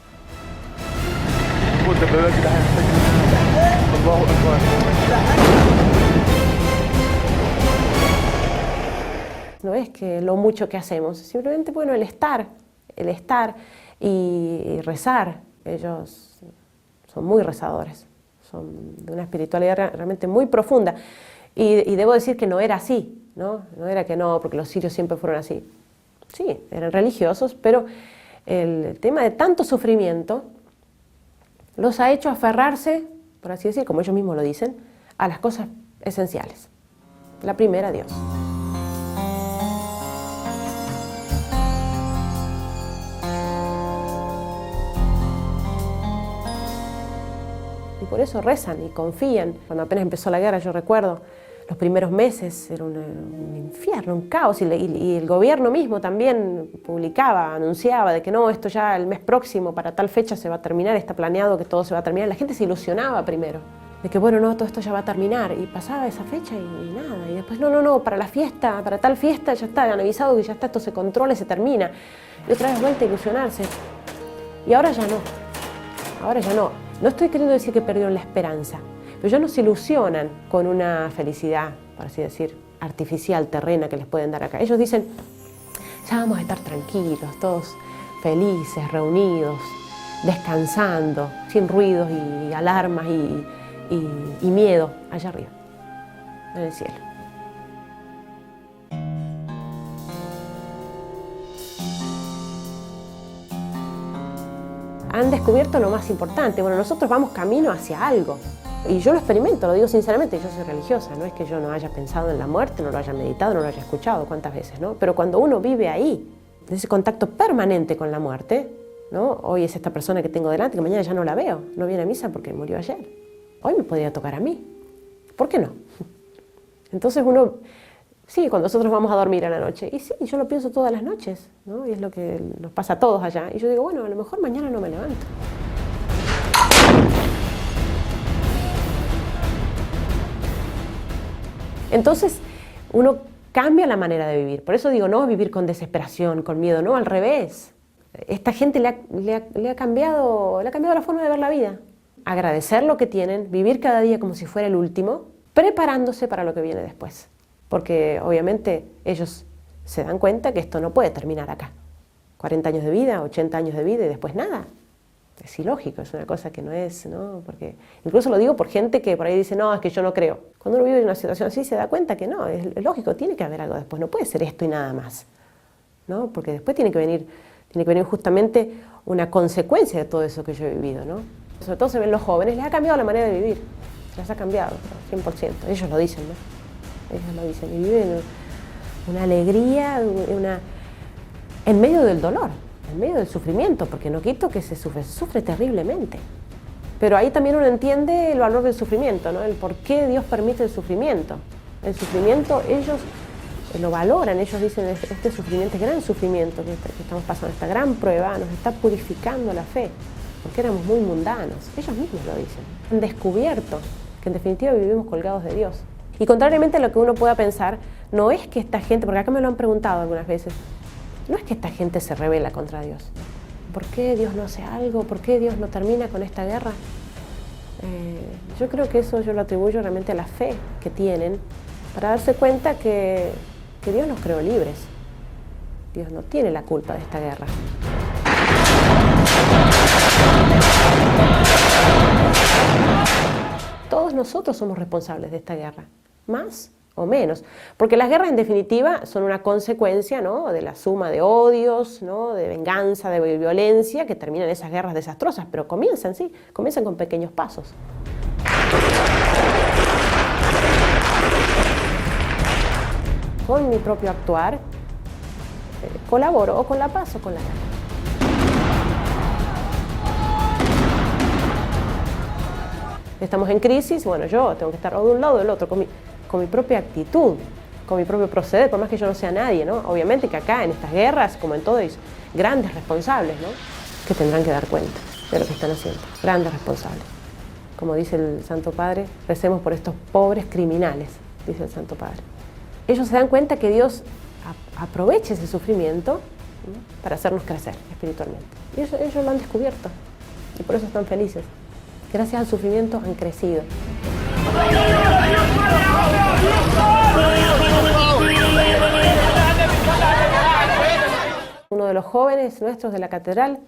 No es que lo mucho que hacemos, simplemente bueno, el estar y rezar. Ellos son muy rezadores, son de una espiritualidad realmente muy profunda. Y debo decir que no era así, ¿no? No era que no, porque los sirios siempre fueron así. Sí, eran religiosos, pero el tema de tanto sufrimiento los ha hecho aferrarse, por así decir, como ellos mismos lo dicen, a las cosas esenciales. La primera, Dios. Y por eso rezan y confían. Cuando apenas empezó la guerra, yo recuerdo, los primeros meses era un infierno, un caos, y el gobierno mismo también publicaba, anunciaba de que no, esto ya el mes próximo, para tal fecha se va a terminar, está planeado que todo se va a terminar. La gente se ilusionaba primero, de que bueno, no, todo esto ya va a terminar, y pasaba esa fecha y nada, y después no, para la fiesta, para tal fiesta ya está, han avisado que ya está, esto se controla y se termina, y otra vez vuelta a ilusionarse. Y ahora ya no. No estoy queriendo decir que perdieron la esperanza, pero ya no se ilusionan con una felicidad, por así decir, artificial, terrena que les pueden dar acá. Ellos dicen, ya vamos a estar tranquilos, todos felices, reunidos, descansando, sin ruidos y alarmas y miedo, allá arriba, en el cielo. Han descubierto lo más importante. Bueno, nosotros vamos camino hacia algo. Y yo lo experimento, lo digo sinceramente, yo soy religiosa, no es que yo no haya pensado en la muerte, no lo haya meditado, no lo haya escuchado, cuántas veces, ¿no? Pero cuando uno vive ahí, en ese contacto permanente con la muerte, ¿no? Hoy es esta persona que tengo delante, que mañana ya no la veo, no viene a misa porque murió ayer. Hoy me podría tocar a mí. ¿Por qué no? Entonces uno, sí, cuando nosotros vamos a dormir a la noche, y sí, yo lo pienso todas las noches, ¿no? Y es lo que nos pasa a todos allá. Y yo digo, bueno, a lo mejor mañana no me levanto. Entonces uno cambia la manera de vivir. Por eso digo, no vivir con desesperación, con miedo, no, al revés. Esta gente le ha cambiado la forma de ver la vida. Agradecer lo que tienen, vivir cada día como si fuera el último, preparándose para lo que viene después. Porque obviamente ellos se dan cuenta que esto no puede terminar acá. 40 años de vida, 80 años de vida y después nada. Es ilógico, es una cosa que no es, ¿no? Porque incluso lo digo por gente que por ahí dice, no, es que yo no creo. Cuando uno vive en una situación así se da cuenta que no, es lógico, tiene que haber algo después, no puede ser esto y nada más, ¿no? Porque después tiene que venir justamente una consecuencia de todo eso que yo he vivido, ¿no? Sobre todo se ven los jóvenes, les ha cambiado la manera de vivir, les ha cambiado, 100%, ellos lo dicen, ¿no? Ellos lo dicen, y viven una alegría, en medio del dolor, en medio del sufrimiento, porque no quito que se sufre terriblemente. Pero ahí también uno entiende el valor del sufrimiento, ¿no? El por qué Dios permite el sufrimiento. El sufrimiento ellos lo valoran, ellos dicen, este sufrimiento, este gran sufrimiento que estamos pasando, esta gran prueba, nos está purificando la fe, porque éramos muy mundanos. Ellos mismos lo dicen. Han descubierto que en definitiva vivimos colgados de Dios. Y contrariamente a lo que uno pueda pensar, no es que esta gente, porque acá me lo han preguntado algunas veces, no es que esta gente se rebela contra Dios. ¿Por qué Dios no hace algo? ¿Por qué Dios no termina con esta guerra? Yo creo que eso yo lo atribuyo realmente a la fe que tienen para darse cuenta que Dios nos creó libres. Dios no tiene la culpa de esta guerra. Todos nosotros somos responsables de esta guerra, más o menos, porque las guerras en definitiva son una consecuencia, ¿no?, de la suma de odios, ¿no?, de venganza, de violencia, que terminan esas guerras desastrosas, pero comienzan con pequeños pasos. Con mi propio actuar, colaboro o con la paz o con la guerra. Estamos en crisis, bueno, yo tengo que estar o de un lado o del otro, con mi propia actitud, con mi propio proceder, por más que yo no sea nadie, ¿no? Obviamente que acá, en estas guerras, como en todo, hay grandes responsables, ¿no?, que tendrán que dar cuenta de lo que están haciendo, grandes responsables. Como dice el Santo Padre, recemos por estos pobres criminales, dice el Santo Padre. Ellos se dan cuenta que Dios aprovecha ese sufrimiento, ¿no?, para hacernos crecer espiritualmente. Y ellos lo han descubierto, y por eso están felices. Gracias al sufrimiento han crecido. Uno de los jóvenes nuestros de la catedral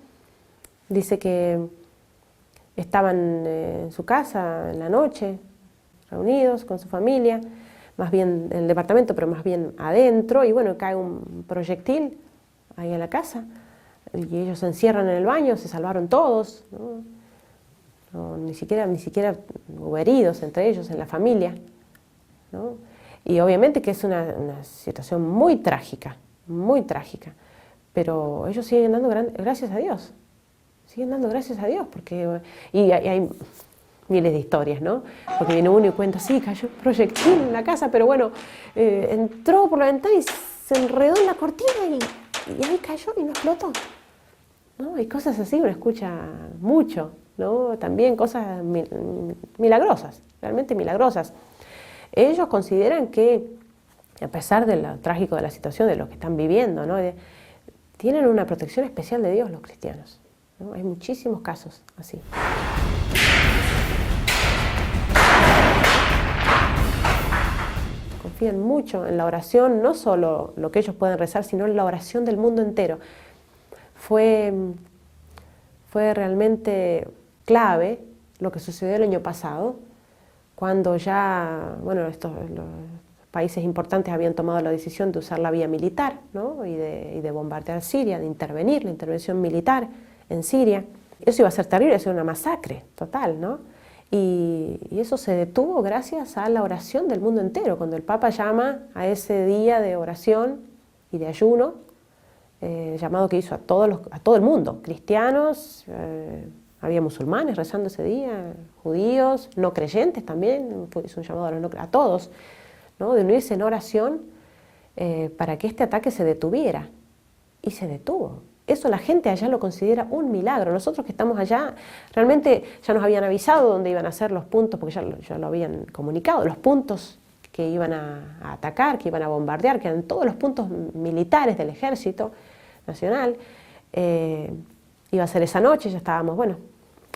dice que estaban en su casa en la noche, reunidos con su familia, más bien en el departamento, pero más bien adentro, y bueno, cae un proyectil ahí en la casa, y ellos se encierran en el baño, se salvaron todos, ¿no? No, ni siquiera hubo heridos entre ellos, en la familia, ¿no? Y obviamente que es una situación muy trágica, pero ellos siguen dando gracias a Dios, porque y hay miles de historias, ¿no? Porque viene uno y cuenta, sí, cayó un proyectil en la casa, pero bueno, entró por la ventana y se enredó en la cortina y ahí cayó y no explotó, ¿no? Y cosas así uno escucha mucho, ¿no? También cosas milagrosas, realmente milagrosas. Ellos consideran que, a pesar de lo trágico de la situación, de lo que están viviendo, ¿no?, tienen una protección especial de Dios los cristianos, ¿no? Hay muchísimos casos así. Confían mucho en la oración, no solo lo que ellos pueden rezar, sino en la oración del mundo entero. Fue realmente clave lo que sucedió el año pasado, cuando ya, bueno, los países importantes habían tomado la decisión de usar la vía militar, ¿no?, y de bombardear Siria, de intervenir, la intervención militar en Siria. Eso iba a ser terrible, iba a ser una masacre total, ¿no? Y eso se detuvo gracias a la oración del mundo entero, cuando el Papa llama a ese día de oración y de ayuno, llamado que hizo a todo el mundo, cristianos, había musulmanes rezando ese día, judíos, no creyentes también, hizo un llamado a todos, ¿no?, de unirse en oración para que este ataque se detuviera. Y se detuvo. Eso la gente allá lo considera un milagro. Nosotros que estamos allá, realmente ya nos habían avisado dónde iban a ser los puntos, porque ya lo habían comunicado, los puntos que iban a atacar, que iban a bombardear, que eran todos los puntos militares del Ejército Nacional. Iba a ser esa noche, ya estábamos, bueno,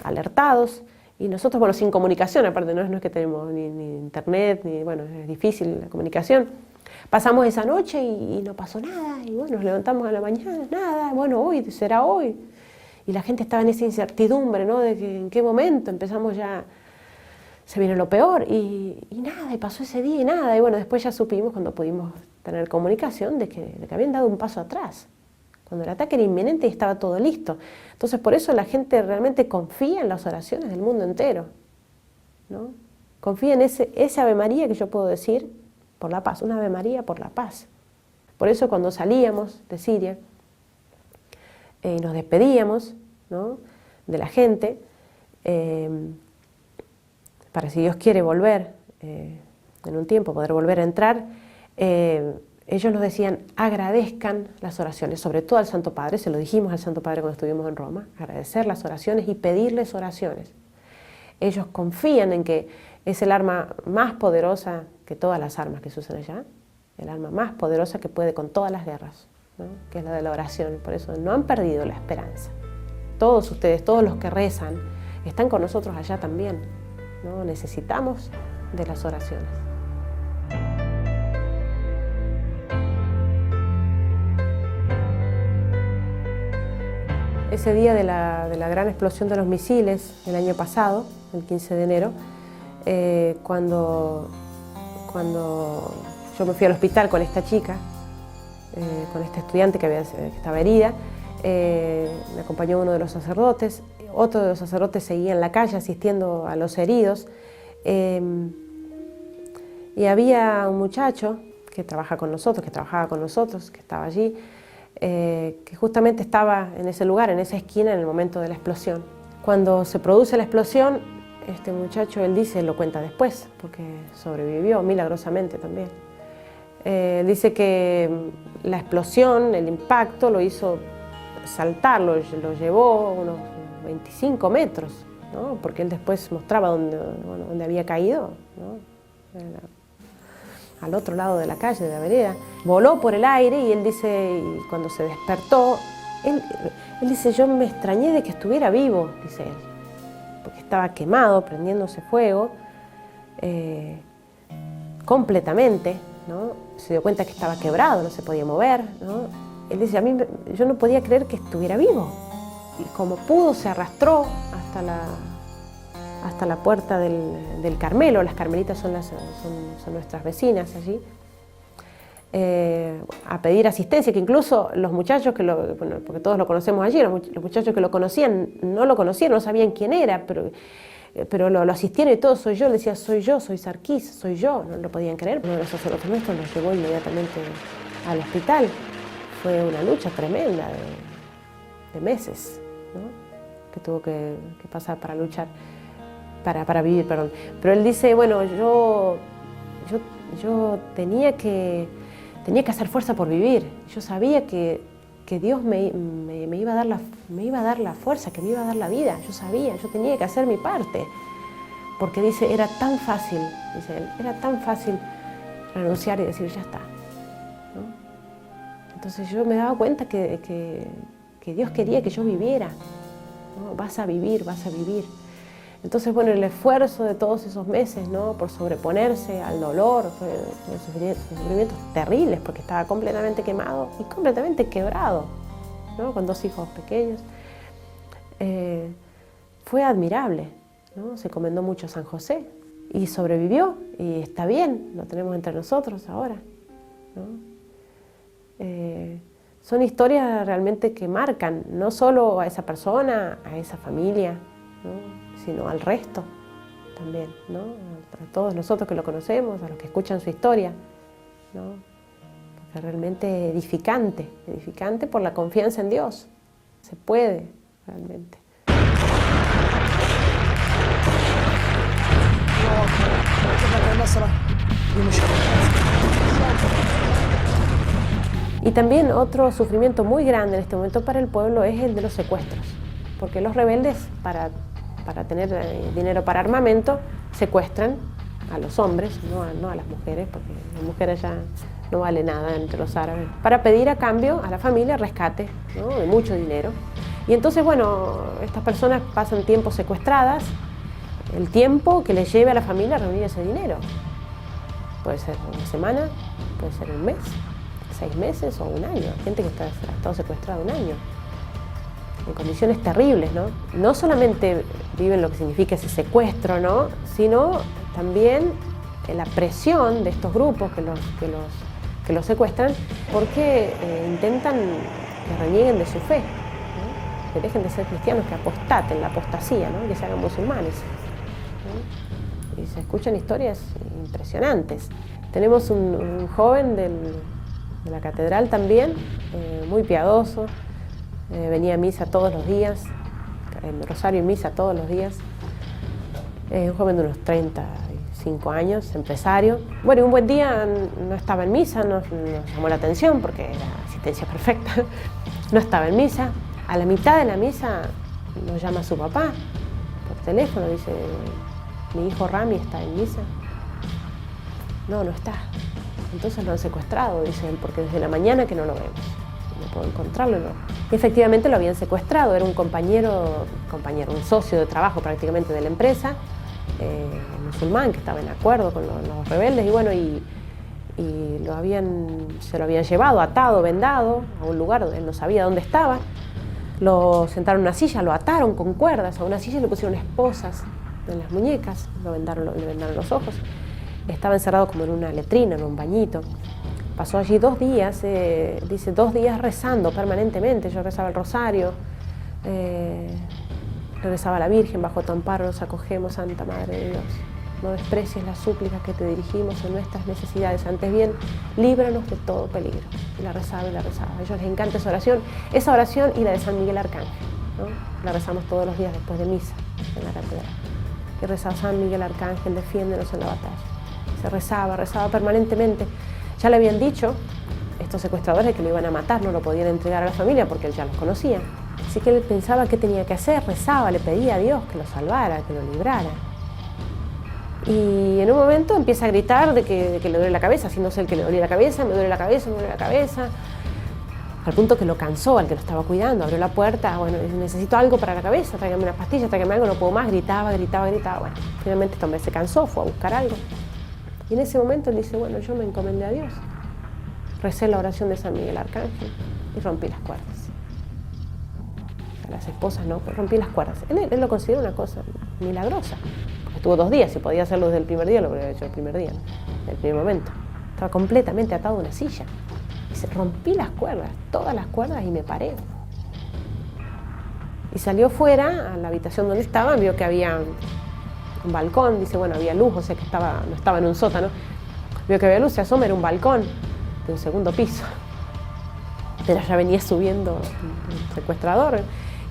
alertados, y nosotros, bueno, sin comunicación, aparte no es que tenemos ni internet, ni, bueno, es difícil la comunicación, Pasamos esa noche y no pasó nada, y bueno, nos levantamos a la mañana, nada, bueno, hoy, será hoy. Y la gente estaba en esa incertidumbre, ¿no? De que en qué momento empezamos ya, se viene lo peor, y nada, y pasó ese día y nada, y bueno, después ya supimos cuando pudimos tener comunicación de que habían dado un paso atrás, cuando el ataque era inminente y estaba todo listo. Entonces por eso la gente realmente confía en las oraciones del mundo entero, ¿no? Confía en ese Ave María que yo puedo decir por la paz, una Ave María por la paz. Por eso cuando salíamos de Siria y nos despedíamos, ¿no?, de la gente, para si Dios quiere volver en un tiempo, poder volver a entrar, ellos nos decían, agradezcan las oraciones, sobre todo al Santo Padre, se lo dijimos al Santo Padre cuando estuvimos en Roma, agradecer las oraciones y pedirles oraciones. Ellos confían en que es el arma más poderosa que todas las armas que se usan allá, el arma más poderosa que puede con todas las guerras, ¿no?, que es la de la oración. Por eso no han perdido la esperanza. Todos ustedes, todos los que rezan, están con nosotros allá también, ¿no? Necesitamos de las oraciones. Ese día de la gran explosión de los misiles el año pasado, el 15 de enero, cuando yo me fui al hospital con esta chica, con esta estudiante que estaba herida, me acompañó uno de los sacerdotes, otro de los sacerdotes seguía en la calle asistiendo a los heridos, y había un muchacho que trabajaba con nosotros, que estaba allí, que justamente estaba en ese lugar, en esa esquina, en el momento de la explosión. Cuando se produce la explosión, este muchacho, él dice, lo cuenta después, porque sobrevivió milagrosamente también. Dice que la explosión, el impacto, lo hizo saltar, lo llevó unos 25 metros, ¿no?, porque él después mostraba dónde había caído, ¿no?, al otro lado de la calle, de la vereda. Voló por el aire y él dice, y cuando se despertó, él dice, yo me extrañé de que estuviera vivo, dice él, porque estaba quemado, prendiéndose fuego, completamente, ¿no? Se dio cuenta que estaba quebrado, no se podía mover, ¿no? Él dice, yo no podía creer que estuviera vivo. Y como pudo, se arrastró hasta la puerta del Carmelo. Las carmelitas son nuestras vecinas allí, a pedir asistencia, que incluso los muchachos, porque todos lo conocemos allí, los muchachos que lo conocían, no lo conocían, no sabían quién era, pero lo asistieron y todo, soy yo. Le decía, soy yo, soy Sarkis, soy yo. No lo podían creer. Uno de los sacerdotes nuestros nos llevó inmediatamente al hospital. Fue una lucha tremenda de meses, ¿no?, que tuvo que pasar para luchar, para vivir, perdón. Pero él dice, bueno, yo tenía que hacer fuerza por vivir. Yo sabía que Dios me iba a dar la fuerza, que me iba a dar la vida. Yo sabía, yo tenía que hacer mi parte. Porque dice, era tan fácil, dice él, era tan fácil renunciar y decir, ya está, ¿no? Entonces yo me daba cuenta que Dios quería que yo viviera, ¿no? Vas a vivir, vas a vivir. Entonces, bueno, el esfuerzo de todos esos meses, ¿no?, por sobreponerse al dolor, sufrimientos terribles, porque estaba completamente quemado y completamente quebrado, ¿no?, con 2 hijos pequeños, fue admirable, ¿no? Se encomendó mucho a San José y sobrevivió y está bien, lo tenemos entre nosotros ahora, ¿no? Son historias realmente que marcan no solo a esa persona, a esa familia, ¿no?, sino al resto también, ¿no?, a todos nosotros que lo conocemos, a los que escuchan su historia, ¿no? Porque es realmente edificante por la confianza en Dios. Se puede realmente. Y también otro sufrimiento muy grande en este momento para el pueblo es el de los secuestros, porque los rebeldes, para tener dinero para armamento, secuestran a los hombres, no a las mujeres, porque las mujeres ya no vale nada entre los árabes, para pedir a cambio a la familia rescate, ¿no?, de mucho dinero. Y entonces, bueno, estas personas pasan tiempo secuestradas, el tiempo que les lleve a la familia a reunir ese dinero. Puede ser una semana, puede ser un mes, 6 meses o un año. Hay gente que ha estado secuestrada un año, en condiciones terribles, ¿no? No solamente viven lo que significa ese secuestro, ¿no? Sino también la presión de estos grupos que los secuestran, porque intentan que renieguen de su fe, ¿no? Que dejen de ser cristianos, que apostaten, la apostasía, ¿no? Que se hagan musulmanes, ¿no? Y se escuchan historias impresionantes. Tenemos un joven de la catedral también, muy piadoso, venía a misa todos los días, el rosario y misa todos los días, un joven de unos 35 años, empresario. Bueno, y un buen día no estaba en misa, nos llamó la atención porque era asistencia perfecta, no estaba en misa. A la mitad de la misa nos llama su papá por teléfono, dice: mi hijo Rami está en misa. No está. Entonces lo han secuestrado, dice él, porque desde la mañana que no lo vemos. No puedo encontrarlo, no. Y efectivamente lo habían secuestrado, era un compañero, un socio de trabajo prácticamente de la empresa, musulmán, que estaba en acuerdo con los rebeldes, y bueno, se lo habían llevado atado, vendado, a un lugar donde él no sabía dónde estaba. Lo sentaron en una silla, lo ataron con cuerdas a una silla y le pusieron esposas en las muñecas, le vendaron los ojos. Estaba encerrado como en una letrina, en un bañito. Pasó allí 2 días, dice, 2 días rezando permanentemente. Yo rezaba el rosario, rezaba a la Virgen: bajo tu amparo nos acogemos, Santa Madre de Dios. No desprecies las súplicas que te dirigimos en nuestras necesidades, antes bien, líbranos de todo peligro. Y la rezaba y la rezaba. A ellos les encanta esa oración y la de San Miguel Arcángel, ¿no? La rezamos todos los días después de misa en la catedral. Y rezaba: San Miguel Arcángel, defiéndenos en la batalla. Se rezaba permanentemente. Ya le habían dicho estos secuestradores que lo iban a matar, no lo podían entregar a la familia porque él ya los conocía. Así que él pensaba qué tenía que hacer, rezaba, le pedía a Dios que lo salvara, que lo librara. Y en un momento empieza a gritar de que le duele la cabeza, haciéndose el que le dolía la cabeza, me duele la cabeza, me duele la cabeza. Al punto que lo cansó al que lo estaba cuidando, abrió la puerta: bueno, necesito algo para la cabeza, tráigame unas pastillas, tráigame algo, no puedo más, gritaba. Bueno, finalmente este hombre se cansó, fue a buscar algo. Y en ese momento él dice: bueno, yo me encomendé a Dios, recé la oración de San Miguel Arcángel y rompí las cuerdas. A las esposas no, pero rompí las cuerdas. Él lo considera una cosa milagrosa, porque estuvo 2 días, si podía hacerlo desde el primer día, lo habría hecho el primer día, ¿no? El primer momento. Estaba completamente atado a una silla. Dice: rompí las cuerdas, todas las cuerdas, y me paré. Y salió fuera a la habitación donde estaba, vio que había un balcón, dice, bueno, había luz, o sea que no estaba en un sótano. Vio que había luz, se asoma, era un balcón de un 2.º piso. Pero ya venía subiendo el secuestrador.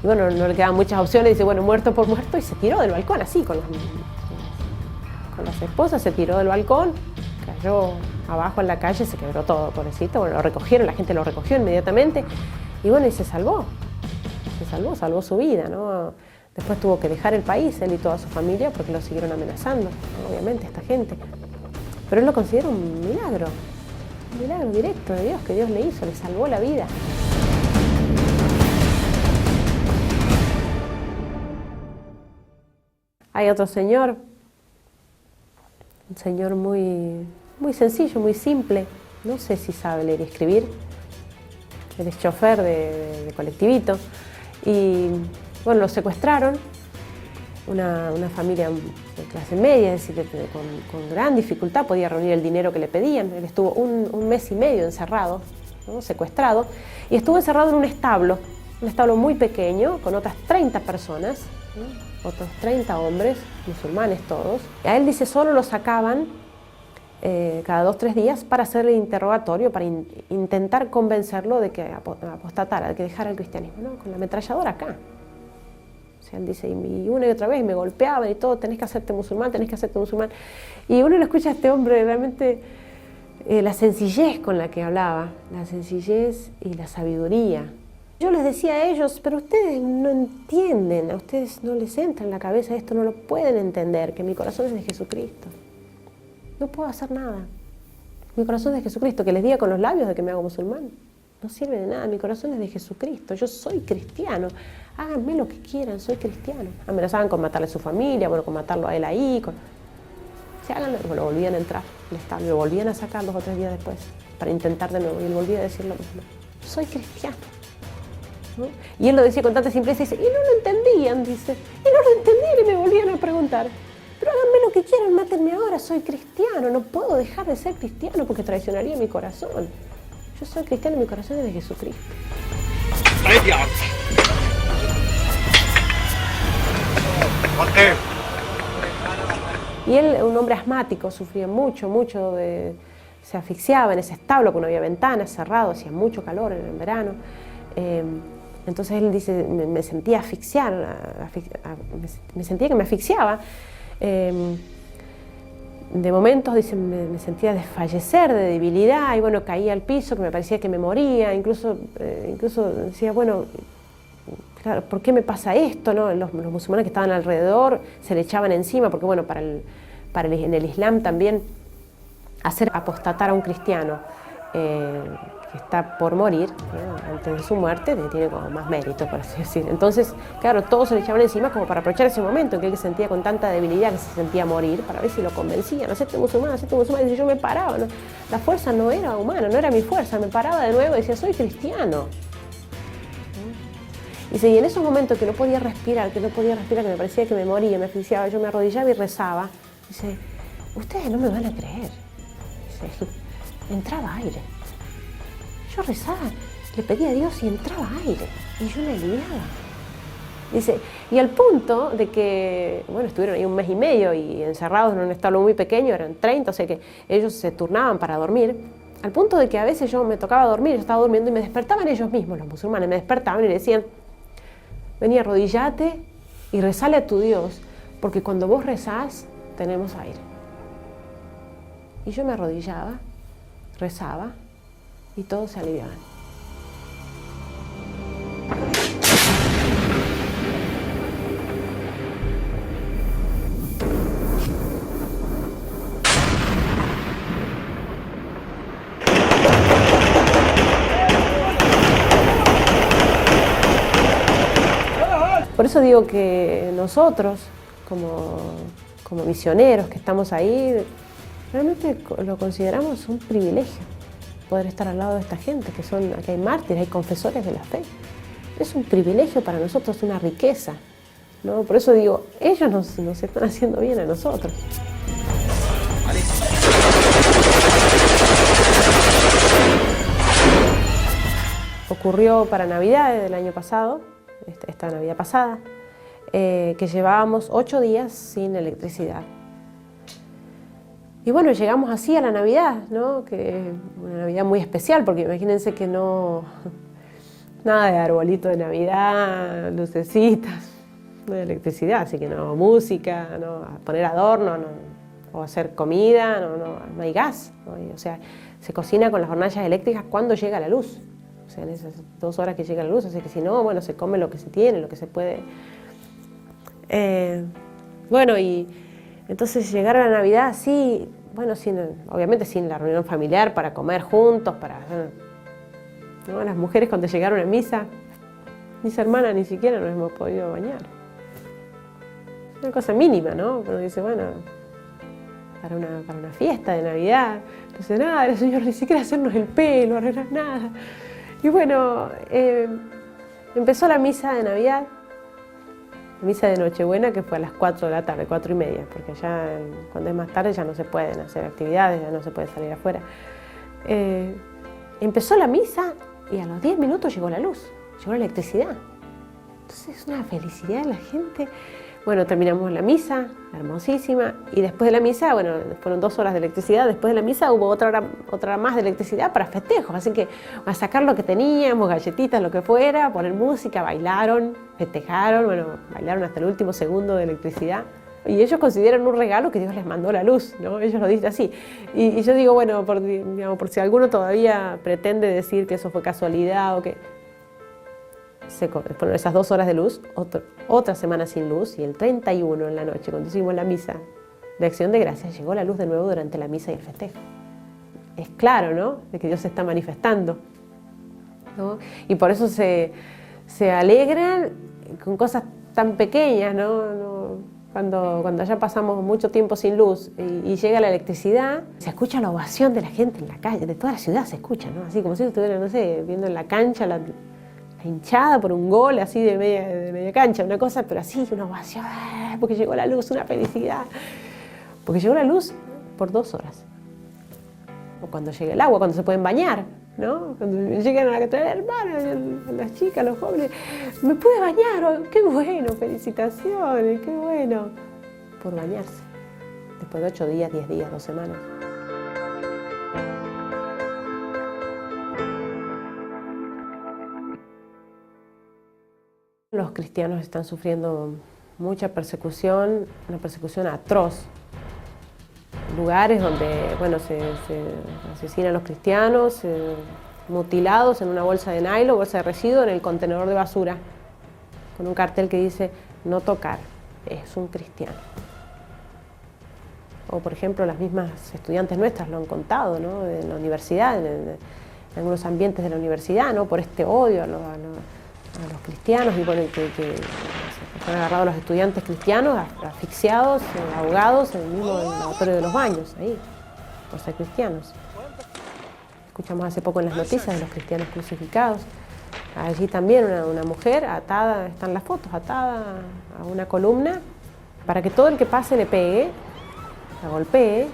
Y bueno, no le quedaban muchas opciones, dice, bueno, muerto por muerto, y se tiró del balcón, así, con las esposas, se tiró del balcón, cayó abajo en la calle, se quebró todo, pobrecito. Bueno, lo recogieron, la gente lo recogió inmediatamente, y bueno, y se salvó su vida, ¿no? Después tuvo que dejar el país, él y toda su familia, porque lo siguieron amenazando, ¿no? Obviamente, esta gente. Pero él lo considera un milagro directo de Dios, que Dios le hizo, le salvó la vida. Hay otro señor, un señor muy sencillo, muy simple, no sé si sabe leer y escribir, él es chofer de colectivito, y bueno, lo secuestraron, una familia de clase media, es decir, con gran dificultad podía reunir el dinero que le pedían. Él estuvo un mes y medio encerrado, ¿no? Secuestrado, y estuvo encerrado en un establo muy pequeño, con otras 30 personas, ¿no? Otros 30 hombres, musulmanes todos. A él, dice, solo lo sacaban cada 2 o 3 días para hacerle interrogatorio, para intentar convencerlo de que apostatara, de que dejara el cristianismo, ¿no? Con la ametralladora acá. O sea, él dice, y una y otra vez me golpeaban y todo, tenés que hacerte musulmán. Y uno lo escucha a este hombre, realmente la sencillez con la que hablaba, la sencillez y la sabiduría. Yo les decía a ellos, pero ustedes no entienden, a ustedes no les entra en la cabeza esto, no lo pueden entender, que mi corazón es de Jesucristo. No puedo hacer nada. Mi corazón es de Jesucristo, que les diga con los labios de que me hago musulmán. No sirve de nada, mi corazón es de Jesucristo, yo soy cristiano. Háganme lo que quieran, soy cristiano. Amenazaban con matarle a su familia, bueno, con matarlo a él ahí. sí, háganlo. Bueno, volvían a entrar al establo, lo volvían a sacar 2 o 3 días después para intentar de nuevo, y él volvía a decir lo mismo: soy cristiano, ¿no? Y él lo decía con tanta simpleza, dice, y no lo entendían, dice, y no lo entendían y me volvían a preguntar, pero háganme lo que quieran, mátenme ahora, soy cristiano, no puedo dejar de ser cristiano porque traicionaría mi corazón. Yo soy cristiano y mi corazón es de Jesucristo. Y él, un hombre asmático, sufría mucho, se asfixiaba en ese establo, porque no había ventanas, cerrado, hacía mucho calor en el verano. Entonces él dice, me sentía asfixiar, me sentía que me asfixiaba. De momentos, dice, me sentía desfallecer, de debilidad, y bueno, caía al piso, que me parecía que me moría, incluso decía, bueno, claro, ¿por qué me pasa esto? ¿No? Los musulmanes que estaban alrededor se le echaban encima, porque bueno, en el Islam también hacer apostatar a un cristiano que está por morir, ¿no? Antes de su muerte, tiene como más mérito, por así decir. Entonces, claro, todos se le echaban encima como para aprovechar ese momento en que él se sentía con tanta debilidad, que se sentía morir, para ver si lo convencían: hacete musulmán, y si yo me paraba, ¿no? La fuerza no era humana, no era mi fuerza, me paraba de nuevo y decía, soy cristiano. Y en esos momentos que no podía respirar, que me parecía que me moría, me asfixiaba, yo me arrodillaba y rezaba. Dice, ustedes no me van a creer. Dice, entraba aire. Yo rezaba, le pedía a Dios y entraba aire. Y yo me aliviaba. Dice, y al punto de que, bueno, estuvieron ahí 1 mes y medio y encerrados en un establo muy pequeño, eran 30, o sea que ellos se turnaban para dormir. Al punto de que a veces yo me tocaba dormir, yo estaba durmiendo y me despertaban ellos mismos, los musulmanes, me despertaban y le decían, vení, arrodillate y rezale a tu Dios, porque cuando vos rezás, tenemos aire. Y yo me arrodillaba, rezaba, y todos se aliviaban. Por eso digo que nosotros, como misioneros que estamos ahí, realmente lo consideramos un privilegio poder estar al lado de esta gente, aquí hay mártires, hay confesores de la fe. Es un privilegio para nosotros, una riqueza, ¿no? Por eso digo, ellos nos están haciendo bien a nosotros. Ocurrió para Navidad del año pasado, esta Navidad pasada, que llevábamos 8 días sin electricidad. Y bueno, llegamos así a la Navidad, ¿no? Que una Navidad muy especial, porque imagínense que nada de arbolito de Navidad, lucecitas, no hay electricidad, así que no música, no poner adorno, no, o hacer comida, no hay gas, ¿no? O sea, se cocina con las hornallas eléctricas cuando llega la luz. O sea, en esas 2 horas que llega la luz, así que si no, bueno, se come lo que se tiene, lo que se puede. Bueno, y entonces llegar a la Navidad así, bueno, obviamente sin la reunión familiar para comer juntos, ¿no? Las mujeres cuando llegaron a misa, mis hermanas ni siquiera nos hemos podido bañar. Una cosa mínima, ¿no? Pero dice, bueno, para una fiesta de Navidad, entonces nada, el Señor ni siquiera hacernos el pelo, arreglar nada. Y bueno, empezó la misa de Navidad, misa de Nochebuena, que fue a las 4 de la tarde, 4:30, porque ya cuando es más tarde ya no se pueden hacer actividades, ya no se puede salir afuera. Empezó la misa y a los 10 minutos llegó la luz, llegó la electricidad. Entonces es una felicidad de la gente. Bueno, terminamos la misa, hermosísima, y después de la misa, bueno, fueron 2 horas de electricidad, después de la misa hubo otra hora más de electricidad para festejos, así que a sacar lo que teníamos, galletitas, lo que fuera, poner música, bailaron, festejaron, bueno, bailaron hasta el último segundo de electricidad. Y ellos consideran un regalo que Dios les mandó la luz, ¿no? Ellos lo dicen así. Y yo digo, bueno, por si alguno todavía pretende decir que eso fue casualidad o que... Fueron esas 2 horas de luz, otra semana sin luz, y el 31 en la noche, cuando hicimos la misa de Acción de Gracias, llegó la luz de nuevo durante la misa y el festejo. Es claro, ¿no?, de que Dios se está manifestando, ¿no? Y por eso se alegran con cosas tan pequeñas, ¿no? Cuando ya pasamos mucho tiempo sin luz y llega la electricidad, se escucha la ovación de la gente en la calle, de toda la ciudad se escucha, ¿no? Así como si estuvieran, no sé, viendo en la cancha la hinchada por un gol así de media cancha, una cosa, pero así, una ovación, porque llegó la luz, una felicidad. Porque llegó la luz por 2 horas. O cuando llega el agua, cuando se pueden bañar, ¿no? Cuando llegan a la catedral, hermano, las chicas, los jóvenes, ¿me pude bañar? Oh, qué bueno, felicitaciones, qué bueno. Por bañarse. Después de 8 días, 10 días, 2 semanas. Los cristianos están sufriendo mucha persecución, una persecución atroz. Lugares donde, bueno, se asesinan a los cristianos, mutilados en una bolsa de nylon, bolsa de residuos, en el contenedor de basura, con un cartel que dice no tocar, es un cristiano. O por ejemplo, las mismas estudiantes nuestras lo han contado, ¿no? En la universidad, en algunos ambientes de la universidad, ¿no? Por este odio a los cristianos, y bueno, que se han agarrado a los estudiantes cristianos asfixiados, ahogados en el mismo lavatorio de los baños, ahí, por ser cristianos. Escuchamos hace poco en las noticias de los cristianos crucificados. Allí también una mujer atada, están las fotos, atada a una columna para que todo el que pase le pegue, la golpee,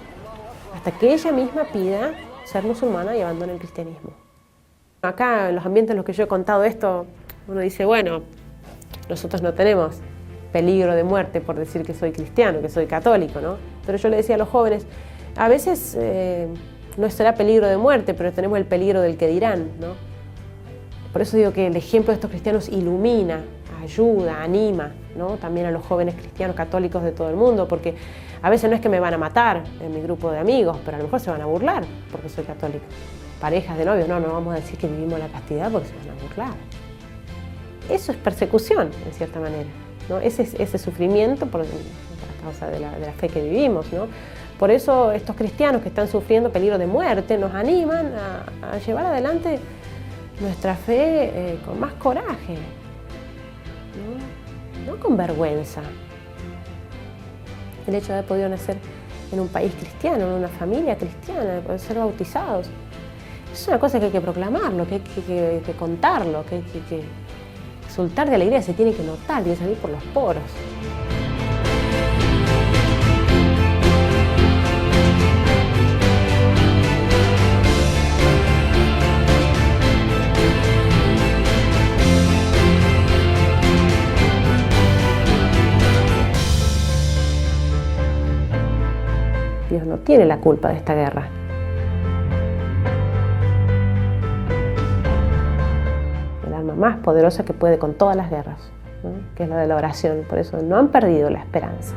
hasta que ella misma pida ser musulmana y abandone el cristianismo. Acá, en los ambientes en los que yo he contado esto, uno dice, bueno, nosotros no tenemos peligro de muerte por decir que soy cristiano, que soy católico, ¿no? Pero yo le decía a los jóvenes, a veces no será peligro de muerte, pero tenemos el peligro del que dirán, ¿no? Por eso digo que el ejemplo de estos cristianos ilumina, ayuda, anima, ¿no? También a los jóvenes cristianos católicos de todo el mundo, porque a veces no es que me van a matar en mi grupo de amigos, pero a lo mejor se van a burlar porque soy católico. Parejas de novios, no vamos a decir que vivimos la castidad porque se van a burlar. Eso es persecución, en cierta manera, ¿no? Ese sufrimiento por causa de la fe que vivimos, ¿no? Por eso estos cristianos que están sufriendo peligro de muerte nos animan a llevar adelante nuestra fe con más coraje, ¿no? No con vergüenza. El hecho de haber podido nacer en un país cristiano, en una familia cristiana, de poder ser bautizados, es una cosa que hay que proclamarlo, que hay que contarlo, que hay que soltar de alegría, se tiene que notar, tiene que salir por los poros. Dios no tiene la culpa de esta guerra. El arma más poderosa que puede con todas las guerras, ¿no? Que es la de la oración. Por eso no han perdido la esperanza.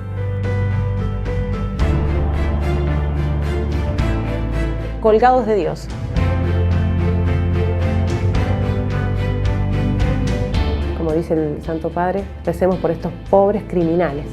Colgados de Dios. Como dice el Santo Padre, recemos por estos pobres criminales.